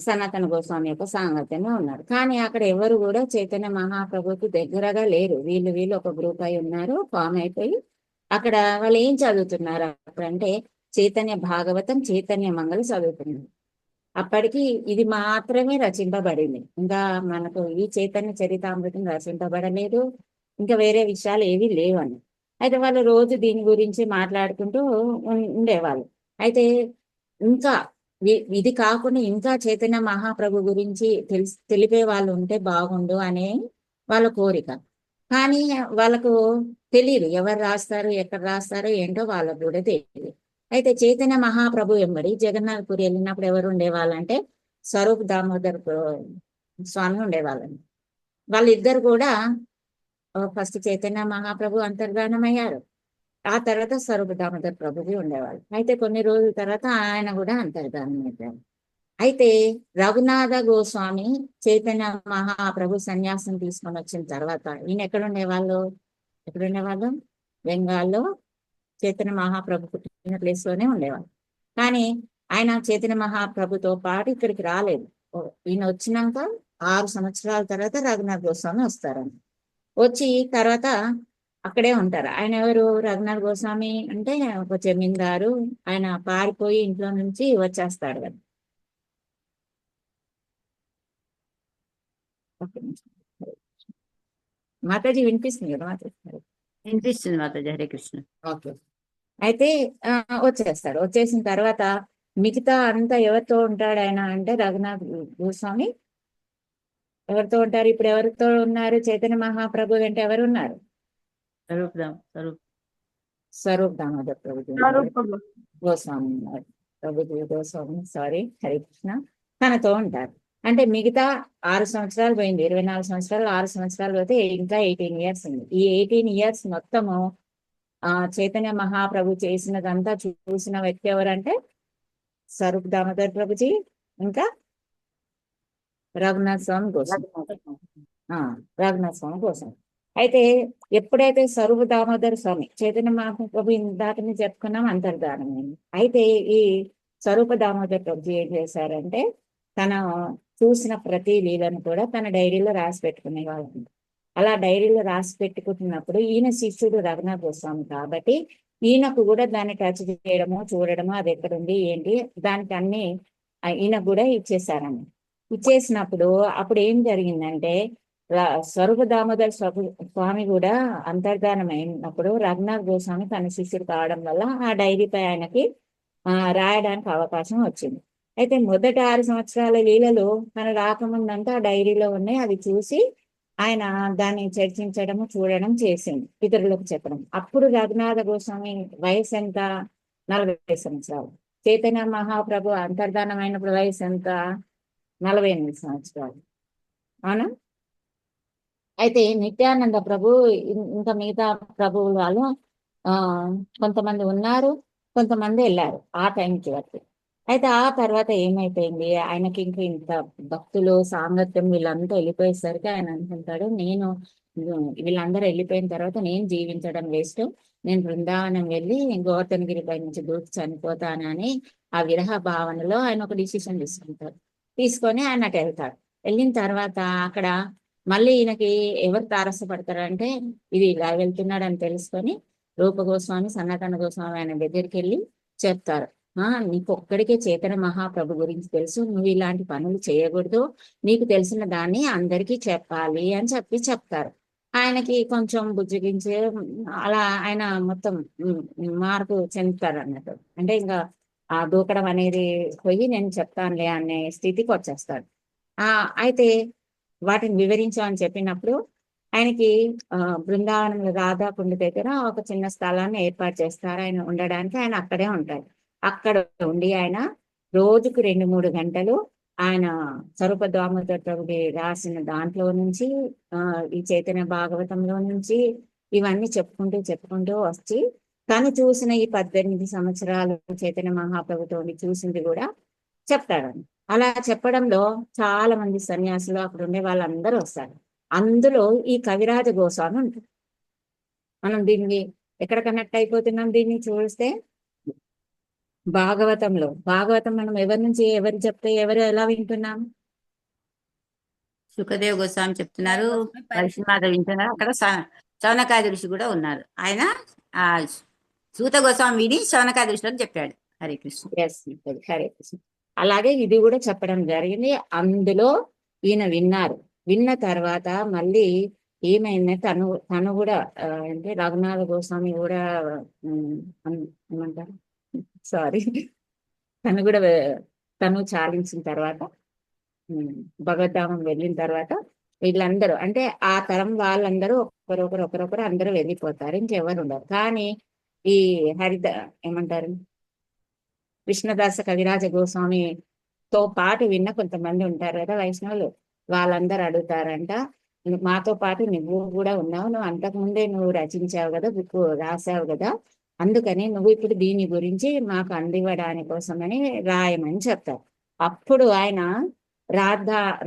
సనాతన గోస్వామి యొక్క సాంగత్యంలో ఉన్నారు. కానీ అక్కడ ఎవరు కూడా చైతన్య మహాప్రభుకి దగ్గరగా లేరు. వీళ్ళు ఒక గ్రూప్ అయి ఉన్నారు, ఫామ్ అయిపోయి. అక్కడ వాళ్ళు ఏం చదువుతున్నారు అప్పుడంటే చైతన్య భాగవతం, చైతన్య మంగళ చదువుతున్నారు. అప్పటికి ఇది మాత్రమే రచింపబడింది. ఇంకా మనకు ఈ చైతన్య చరితామృతం రచింపబడలేదు, ఇంకా వేరే విషయాలు ఏవి లేవని. అయితే వాళ్ళు రోజు దీని గురించి మాట్లాడుకుంటూ ఉండేవాళ్ళు. అయితే ఇంకా ఇది కాకుండా ఇంకా చైతన్య మహాప్రభు గురించి తెలిపే వాళ్ళు ఉంటే బాగుండు అనే వాళ్ళ కోరిక. కానీ వాళ్ళకు తెలియదు ఎవరు రాస్తారు, ఎక్కడ రాస్తారో ఏంటో వాళ్ళకు కూడా తెలియదు. అయితే చైతన్య మహాప్రభు ఎంబడి జగన్నాథ్పురి వెళ్ళినప్పుడు ఎవరు ఉండేవాళ్ళంటే స్వరూప్ దామోదర్ స్వామి ఉండేవాళ్ళని. వాళ్ళిద్దరు కూడా ఫస్ట్ చైతన్య మహాప్రభు అంతర్ధానం అయ్యారు, ఆ తర్వాత స్వరూప్ దామోదర్ ప్రభువి ఉండేవాళ్ళు. అయితే కొన్ని రోజుల తర్వాత ఆయన కూడా అంతర్ధానం అయ్యారు. అయితే రఘునాథ గోస్వామి చైతన్య మహాప్రభు సన్యాసం తీసుకొని వచ్చిన తర్వాత ఈయన ఎక్కడుండేవాళ్ళు? బెంగాల్లో చైతన్య మహాప్రభు పుట్టిన ప్లేస్ లోనే ఉండేవాళ్ళు. కానీ ఆయన చైతన్య మహాప్రభుతో పాటు ఇక్కడికి రాలేదు. ఈయన వచ్చినాక 6 సంవత్సరాల తర్వాత రఘునాథ్ గోస్వామి వస్తారని. వచ్చి తర్వాత అక్కడే ఉంటారు. ఆయన ఎవరు? రఘునాథ్ గోస్వామి అంటే ఒక జమీందారు. ఆయన పారిపోయి ఇంట్లో నుంచి వచ్చేస్తాడు కదా. మాతాజీ వినిపిస్తుంది కదా? మాతాజీ వినిపిస్తుంది మాతాజీ. హరే కృష్ణ. ఓకే. అయితే వచ్చేస్తాడు. వచ్చేసిన తర్వాత మిగతా అంతా ఎవరితో ఉంటాడు ఆయన అంటే రఘునాథ్ గోస్వామి ఎవరితో ఉంటారు? ఇప్పుడు ఎవరితో ఉన్నారు? చైతన్య మహాప్రభు వెంట ఎవరు ఉన్నారు? స్వరూప్ దామోదర్ ప్రభు గోస్వామి ఉన్నారు. ప్రభుజీ గోస్వామి, సారీ, హరే కృష్ణ, తనతో ఉంటారు. అంటే మిగతా 6 సంవత్సరాలు పోయింది, 24 సంవత్సరాలు, 6 సంవత్సరాలు పోతే ఇంకా 18 years ఉంది. ఈ 18 years మొత్తము చైతన్య మహాప్రభు చేసినదంతా చూసిన వ్యక్తి ఎవరంటే స్వరూప్ దామోదర్ ప్రభుజీ ఇంకా రఘునాథ్ స్వామి గోస్వామి. రఘునాథ్ స్వామి గోస్వామి. అయితే ఎప్పుడైతే స్వరూప్ దామోదర్ స్వామి చైతన్య మహాప్రభు ఇందాకని చెప్పుకున్నాం అంతర్ధానమైంది. అయితే ఈ స్వరూప దామోదర్ ప్రభుజీ ఏం చేశారంటే తన చూసిన ప్రతి లీలను కూడా తన డైరీలో రాసి పెట్టుకునేవాళ్ళు. అలా డైరీలో రాసి పెట్టుకుంటున్నప్పుడు ఈయన శిష్యుడు రఘునాథ్ గోస్వామి కాబట్టి ఈయనకు కూడా దాన్ని టచ్ చేయడము చూడడము అది ఎక్కడుంది ఏంటి దానికి అన్ని ఈయనకు కూడా ఇచ్చేసారని. ఇచ్చేసినప్పుడు అప్పుడు ఏం జరిగిందంటే స్వరూప దామోదర్ స్వామి కూడా అంతర్ధానం అయినప్పుడు రఘునాథ్ గోస్వామి తన శిష్యుడు కావడం వల్ల ఆ డైరీపై ఆయనకి రాయడానికి అవకాశం వచ్చింది. అయితే మొదటి 6 సంవత్సరాల లీలలు తను రాకముందంతా ఆ డైరీలో ఉన్నాయి. అది చూసి ఆయన దాన్ని చర్చించడము చూడడం చేసింది, ఇతరులకు చెప్పడం. అప్పుడు రఘునాథ గోస్వామి వయసు ఎంత? 40 సంవత్సరాలు. చైతన్య మహాప్రభు అంతర్ధానం అయినప్పుడు వయసు ఎంత? 48 సంవత్సరాలు. అవునా? అయితే నిత్యానంద ప్రభు ఇంకా మిగతా ప్రభువులు వాళ్ళు కొంతమంది ఉన్నారు, కొంతమంది వెళ్ళారు ఆ టైంకి వరకు. అయితే ఆ తర్వాత ఏమైపోయింది, ఆయనకి ఇంత భక్తులు సాంగత్యం వీళ్ళంతా వెళ్ళిపోయేసరికి ఆయన అనుకుంటాడు, నేను వీళ్ళందరూ వెళ్ళిపోయిన తర్వాత నేను జీవించడం వేస్ట్, నేను బృందావనం వెళ్ళి గోవర్ధనగిరి పై నుంచి దూకి చనిపోతానని ఆ విరహ భావనలో ఆయన ఒక డిసిషన్ తీసుకుంటాడు. తీసుకొని ఆయన అటు వెళ్తాడు. వెళ్ళిన తర్వాత అక్కడ మళ్ళీ ఈయనకి ఎవరు తారసపడతారంటే ఇది ఇలా వెళ్తున్నాడు అని తెలుసుకొని రూప గోస్వామి సనాతన గోస్వామి ఆయన దగ్గరికి వెళ్ళి చెప్తారు, నీకు ఒక్కడికే చైతన్య మహాప్రభు గురించి తెలుసు, నువ్వు ఇలాంటి పనులు చేయకూడదు, నీకు తెలిసిన దాన్ని అందరికీ చెప్పాలి అని చెప్తారు. ఆయనకి కొంచెం బుజ్జగించే అలా ఆయన మొత్తం మార్పు చెందుతారు అన్నట్టు. అంటే ఇంకా ఆ దూకడం అనేది పోయి నేను చెప్తానులే అనే స్థితికి వచ్చేస్తాడు. అయితే వాటిని వివరించామని చెప్పినప్పుడు ఆయనకి బృందావనంలో రాధాకుండ దగ్గర ఒక చిన్న స్థలాన్ని ఏర్పాటు చేస్తారు ఆయన ఉండడానికి. ఆయన అక్కడే ఉంటాడు. అక్కడ ఉండి ఆయన రోజుకు 2-3 గంటలు ఆయన స్వరూప దామోదర్ ప్రభుకి రాసిన దాంట్లో నుంచి ఈ చైతన్య భాగవతంలో నుంచి ఇవన్నీ చెప్పుకుంటూ వచ్చి తను చూసిన ఈ 18 సంవత్సరాలు చైతన్య మహాప్రభుతో చూసింది కూడా చెప్తాడని. అలా చెప్పడంలో చాలా మంది సన్యాసులు అక్కడ ఉండే వాళ్ళందరూ వస్తారు. అందులో ఈ కవిరాజ గోస్వామి ఉంటాడు. మనం దీన్ని ఎక్కడ కనెక్ట్ అయిపోతున్నాం దీన్ని చూస్తే భాగవతం మనం ఎవరి నుంచి ఎవరు చెప్తే ఎవరు ఎలా వింటున్నాం? సుఖదేవ్ గోస్వామి చెప్తున్నారు, పరిశుమాధ వింటున్నారు, అక్కడ శౌనకాది ఋషి కూడా ఉన్నారు. ఆయన ఆ సూత గోస్వామి విని శౌనకాది ఋషులకు చెప్పాడు. హరే కృష్ణ. హరే కృష్ణ. అలాగే ఇది కూడా చెప్పడం జరిగింది. అందులో ఈయన విన్న తర్వాత మళ్ళీ ఏమైందంటే తను కూడా అంటే రఘునాథ గోస్వామి కూడా ఏమంటారు తను చాలించిన తర్వాత భగవద్ధామం వెళ్ళిన తర్వాత వీళ్ళందరూ అంటే ఆ తరం వాళ్ళందరూ ఒకరొకరు అందరూ వెళ్ళిపోతారు, ఇంకెవరు ఉండరు. కానీ ఈ ఏమంటారు కృష్ణదాస కవిరాజ గోస్వామితో పాటు విన్న కొంతమంది ఉంటారు కదా వైష్ణవులు, వాళ్ళందరూ అడుగుతారంట, మాతో పాటు నువ్వు కూడా ఉన్నావు, నువ్వు అంతకుముందే నువ్వు రచించావు కదా, బుక్ రాసావు కదా, అందుకని నువ్వు ఇప్పుడు దీని గురించి మాకు అందివ్వడాని కోసమని రాయమని చెప్తారు. అప్పుడు ఆయన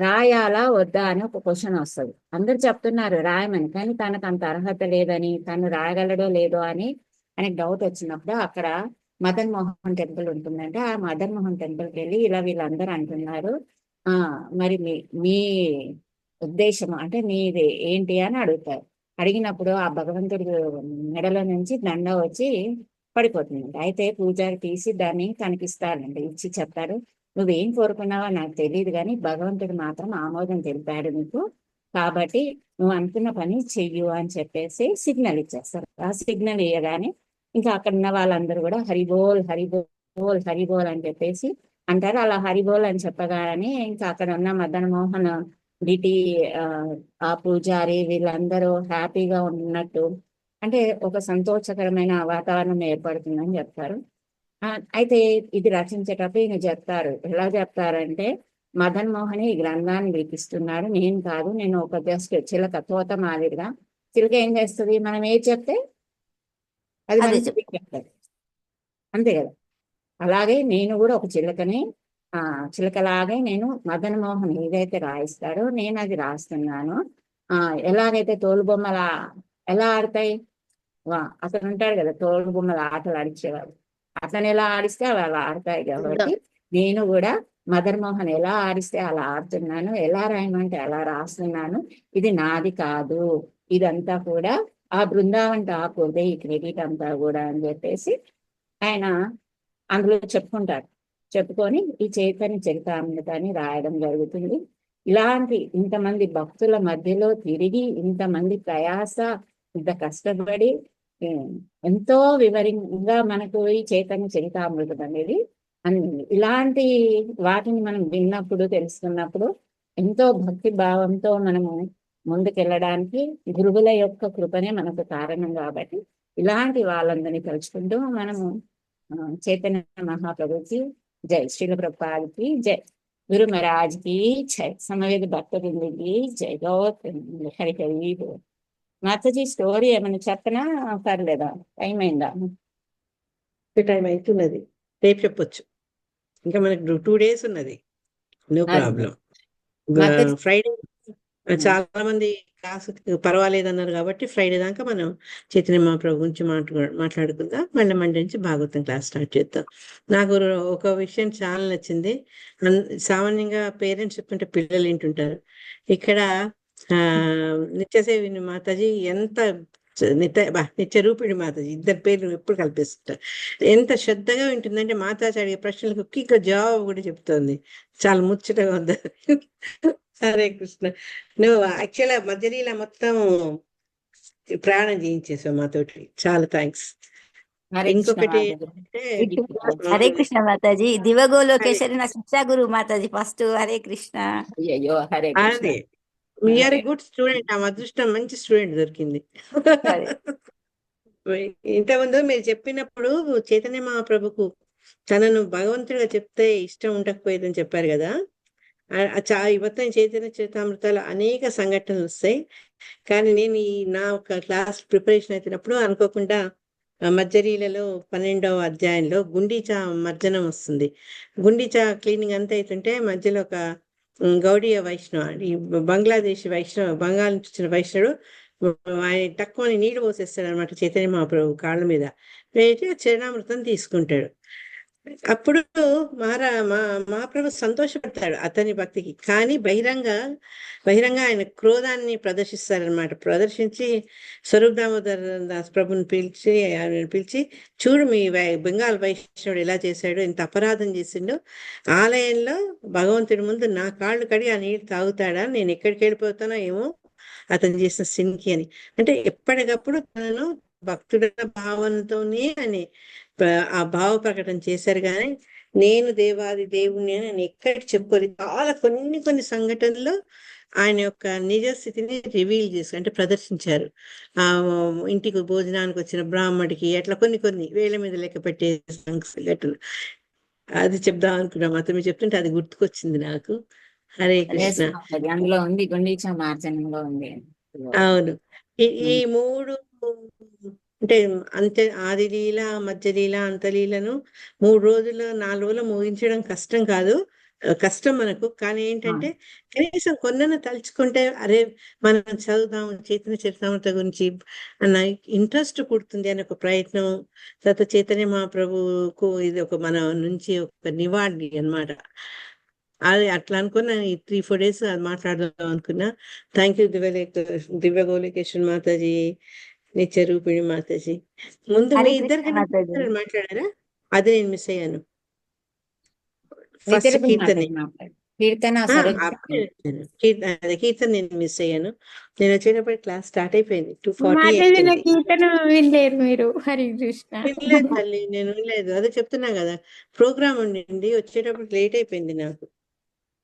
రాయాలా వద్దా అని ఒక క్వశ్చన్ వస్తుంది. అందరు చెప్తున్నారు రాయమని, కానీ తనకు అంత అర్హత లేదని, తను రాయగలడో లేదో అని ఆయనకు డౌట్ వచ్చినప్పుడు అక్కడ మదన్ మోహన్ టెంపుల్ ఉంటుందంటే ఆ మదన్ మోహన్ టెంపుల్కి వెళ్ళి ఇలా వీళ్ళందరూ అంటున్నారు, మరి మీ ఉద్దేశం అంటే మీది ఏంటి అని అడుగుతారు. అడిగినప్పుడు ఆ భగవంతుడి మెడలో నుంచి దండ వచ్చి పడిపోతుంది. అయితే పూజారి తీసి దాన్ని కనిపిస్తాడండి, ఇచ్చి చెప్తారు, నువ్వేం కోరుకున్నావో నాకు తెలియదు కానీ భగవంతుడు మాత్రం ఆమోదం తెలిపాడు నీకు, కాబట్టి నువ్వు అనుకున్న పని చెయ్యు అని చెప్పేసి సిగ్నల్ ఇచ్చేస్తారు. ఆ సిగ్నల్ ఇవ్వగానే ఇంకా అక్కడ ఉన్న వాళ్ళందరూ కూడా హరిబోల్ హరిబోల్ హరిబోల్ అని చెప్పేసి అంటారు. అలా హరిబోల్ అని చెప్పగానే ఇంకా అక్కడ ఉన్న మదన్ మోహన్ డిటి ఆ పూజారి వీళ్ళందరూ హ్యాపీగా ఉన్నట్టు అంటే ఒక సంతోషకరమైన వాతావరణం ఏర్పడుతుందని చెప్తారు. అయితే ఇది రచించేటప్పుడు ఈయన చెప్తారు, ఎలా చెప్తారంటే మదన్ మోహన్ ఈ గ్రంథాన్ని వినిపిస్తున్నాడు, నేను కాదు, నేను ఒక జస్ట్ చిలక తోత మాదిరిగా. చిలక ఏం చేస్తుంది, మనం ఏది చెప్తే అది మంచిది చెప్తారు, అంతే కదా. అలాగే నేను కూడా ఒక చిలకని చిలకలాగే నేను మదన్ మోహన్ ఏదైతే రాయిస్తాడో నేను అది రాస్తున్నాను. ఎలాగైతే తోలుబొమ్మల ఎలా ఆడతాయి, అతను ఉంటాడు కదా తోలుబొమ్మల ఆటలు ఆడిచేవాడు, అతను ఎలా ఆడిస్తే అవి అలా ఆడతాయి. కాబట్టి నేను కూడా మదన్ మోహన్ ఎలా ఆడిస్తే అలా ఆడుతున్నాను, ఎలా రాయమంటే అలా రాస్తున్నాను, ఇది నాది కాదు, ఇదంతా కూడా ఆ బృందావన్ ఠాకూర్దే ఈ క్రెడిట్ అంతా కూడా అని చెప్పేసి ఆయన అందులో చెప్పుకుంటారు. చెప్పుకొని ఈ చైతన్య చరితామృతాన్ని రాయడం జరుగుతుంది. ఇలాంటి ఇంతమంది భక్తుల మధ్యలో తిరిగి ఇంతమంది ప్రయాస, ఇంత కష్టపడి ఎంతో వివరంగా మనకు ఈ చైతన్య చరితామృతం అనేది అందింది. ఇలాంటి వాటిని మనం విన్నప్పుడు, తెలుసుకున్నప్పుడు ఎంతో భక్తి భావంతో మనము ముందుకెళ్ళడానికి గురువుల యొక్క కృపనే మనకు కారణం. కాబట్టి ఇలాంటి వాళ్ళందరినీ తలుచుకుంటూ మనము చైతన్య మహాప్రభుకి జై, శ్రీల ప్రభుపాదికి జై, గురు మహారాజ్కి జై, సమవేద భక్తులకి జై, గౌతమ్ హరి హరి బోల్. మాతాజీ స్టోరీ ఏమైనా చెప్పనా పర్లేదా? టైం అయిందా? టైం అవుతున్నది, రేపు చెప్పొచ్చు. ఇంకా మనకు 2 days ఉన్నది, నో ప్రాబ్లం. మాతాజీ ఫ్రైడే చాలా మంది క్లాస్ పర్వాలేదు అన్నారు కాబట్టి ఫ్రైడే దాకా మనం చైతన్య మహాప్రభు గురించి మాట్లాడుకుందాం. మళ్ళీ మండే నుంచి భాగవతం క్లాస్ స్టార్ట్ చేద్దాం. నాకు ఒక విషయం చాలా నచ్చింది. సామాన్యంగా పేరెంట్స్ చెప్తుంటే పిల్లలు వింటుంటారు. ఇక్కడ నిత్యసేవిని మాతాజీ ఎంత నిత్య రూపిణి మాతాజీ, ఇద్దరు పేర్లు ఎప్పుడు కల్పిస్తుంటారు. ఎంత శ్రద్ధగా వింటుందంటే మాతాజీ అడిగే ప్రశ్నలకు ఒక్కొక్క జవాబు కూడా చెప్తోంది. చాలా ముచ్చటగా ఉంది. హరే కృష్ణ. నువ్వు యాక్చువల్గా మధ్యలీల మొత్తం ప్రయాణం చేయించేసావు మాతోటి, చాలా థ్యాంక్స్. ఇంకొకటి హరే కృష్ణ మాతాజీ, దివగోలోకేశ్వరి నా శిక్షా గురు మాతాజీ ఫస్ట్. హరే కృష్ణ. అయ్యో హరే కృష్ణ. అదే వీఆర్ గుడ్ స్టూడెంట్. ఆ అదృష్టం మంచి స్టూడెంట్ దొరికింది. ఇంతకుముందు మీరు చెప్పినప్పుడు చైతన్య మహాప్రభుకు తనను భగవంతుడిగా చెప్తే ఇష్టం ఉండకపోయేదని చెప్పారు కదా. మొత్తం చైతన్య చరితామృతాలు అనేక సంఘటనలు వస్తాయి. కానీ నేను నా ఒక క్లాస్ ప్రిపరేషన్ అవుతున్నప్పుడు అనుకోకుండా మధ్యలీలలో 12వ అధ్యాయంలో గుండీచా మర్జనం వస్తుంది. గుండీచా క్లీనింగ్ అంతా అవుతుంటే మధ్యలో ఒక గౌడీయ వైష్ణవ, ఈ బంగ్లాదేశ్ వైష్ణవ, బంగాళ నుంచి వచ్చిన వైష్ణవుడు ఆయన తక్కువ నీళ్లు పోసేస్తాడు అనమాట చైతన్య మహాప్రభు కాళ్ళ మీద వేసి చరణామృతం తీసుకుంటాడు. అప్పుడు మహాప్రభు సంతోషపడతాడు అతని భక్తికి. కానీ బహిరంగ ఆయన క్రోధాన్ని ప్రదర్శిస్తారనమాట. ప్రదర్శించి స్వరూప్ దామోదర్ దాస్ ప్రభుని పిలిచి చూడు మీ బెంగాల్ వైష్ణవుడు ఎలా చేశాడు, ఎంత అపరాధం చేసిండో, ఆలయంలో భగవంతుడి ముందు నా కాళ్ళు కడిగి ఆ నీళ్ళు తాగుతాడా, నేను ఎక్కడికి వెళ్ళిపోతానో ఏమో అతను చేసిన సిన్కి అని. అంటే ఎప్పటికప్పుడు తనను భక్తుడ భావంతోనే అని ఆ భావ ప్రకటన చేశారు. కానీ నేను దేవాది దేవుణ్ణి అని నేను ఎక్కడికి చెప్పుకోలేదు. చాలా కొన్ని సంఘటనలు ఆయన యొక్క నిజ స్థితిని రివీల్ చేసి అంటే ప్రదర్శించారు. ఆ ఇంటికి భోజనానికి వచ్చిన బ్రాహ్మడికి అట్లా కొన్ని వేల మీద లెక్క పెట్టే సంఘటనలు. అది చెప్దాం అనుకున్నాం, అతను మీరు చెప్తుంటే అది గుర్తుకొచ్చింది నాకు. హరే కృష్ణ. అందులో ఉంది, గుండీచా మార్జనంలో ఉంది. అవును. ఈ 3 అంటే ఆది లీల, మధ్య లీల, అంతలీలను 3 రోజులు 4 రోజులు ముగించడం కష్టం కాదు, కష్టం మనకు. కానీ ఏంటంటే కనీసం కొన్నను తలుచుకుంటే అరే మనం చదువుదాం చైతన్య చరితామృత గురించి అన్న ఇంట్రెస్ట్ పుడుతుంది అని ఒక ప్రయత్నం. తర్వాత చైతన్య మహాప్రభుకు ఇది ఒక మన నుంచి ఒక నివాళి అన్నమాట. అది అట్లా అనుకున్నా. ఈ 3-4 days అది మాట్లాడదాం అనుకున్నా. థ్యాంక్ యూ దివ్య గోలికేశ్వరి మాతాజీ, నిత్య రూపిణి మాతాజీ. ముందు మీ ఇద్దరికి మాట్లాడారా? అది నేను మిస్ అయ్యాను. ఫస్ట్ కీర్తన నేను మిస్ అయ్యాను. నేను వచ్చేటప్పుడు క్లాస్ స్టార్ట్ అయిపోయింది, 2:40 కీర్తన వినలేరు మీరు? హరి కృష్ణ. వినలేదు తల్లి, నేను వినలేదు. అదే చెప్తున్నా కదా, ప్రోగ్రామ్ ఉండింది, వచ్చేటప్పుడు లేట్ అయిపోయింది నాకు.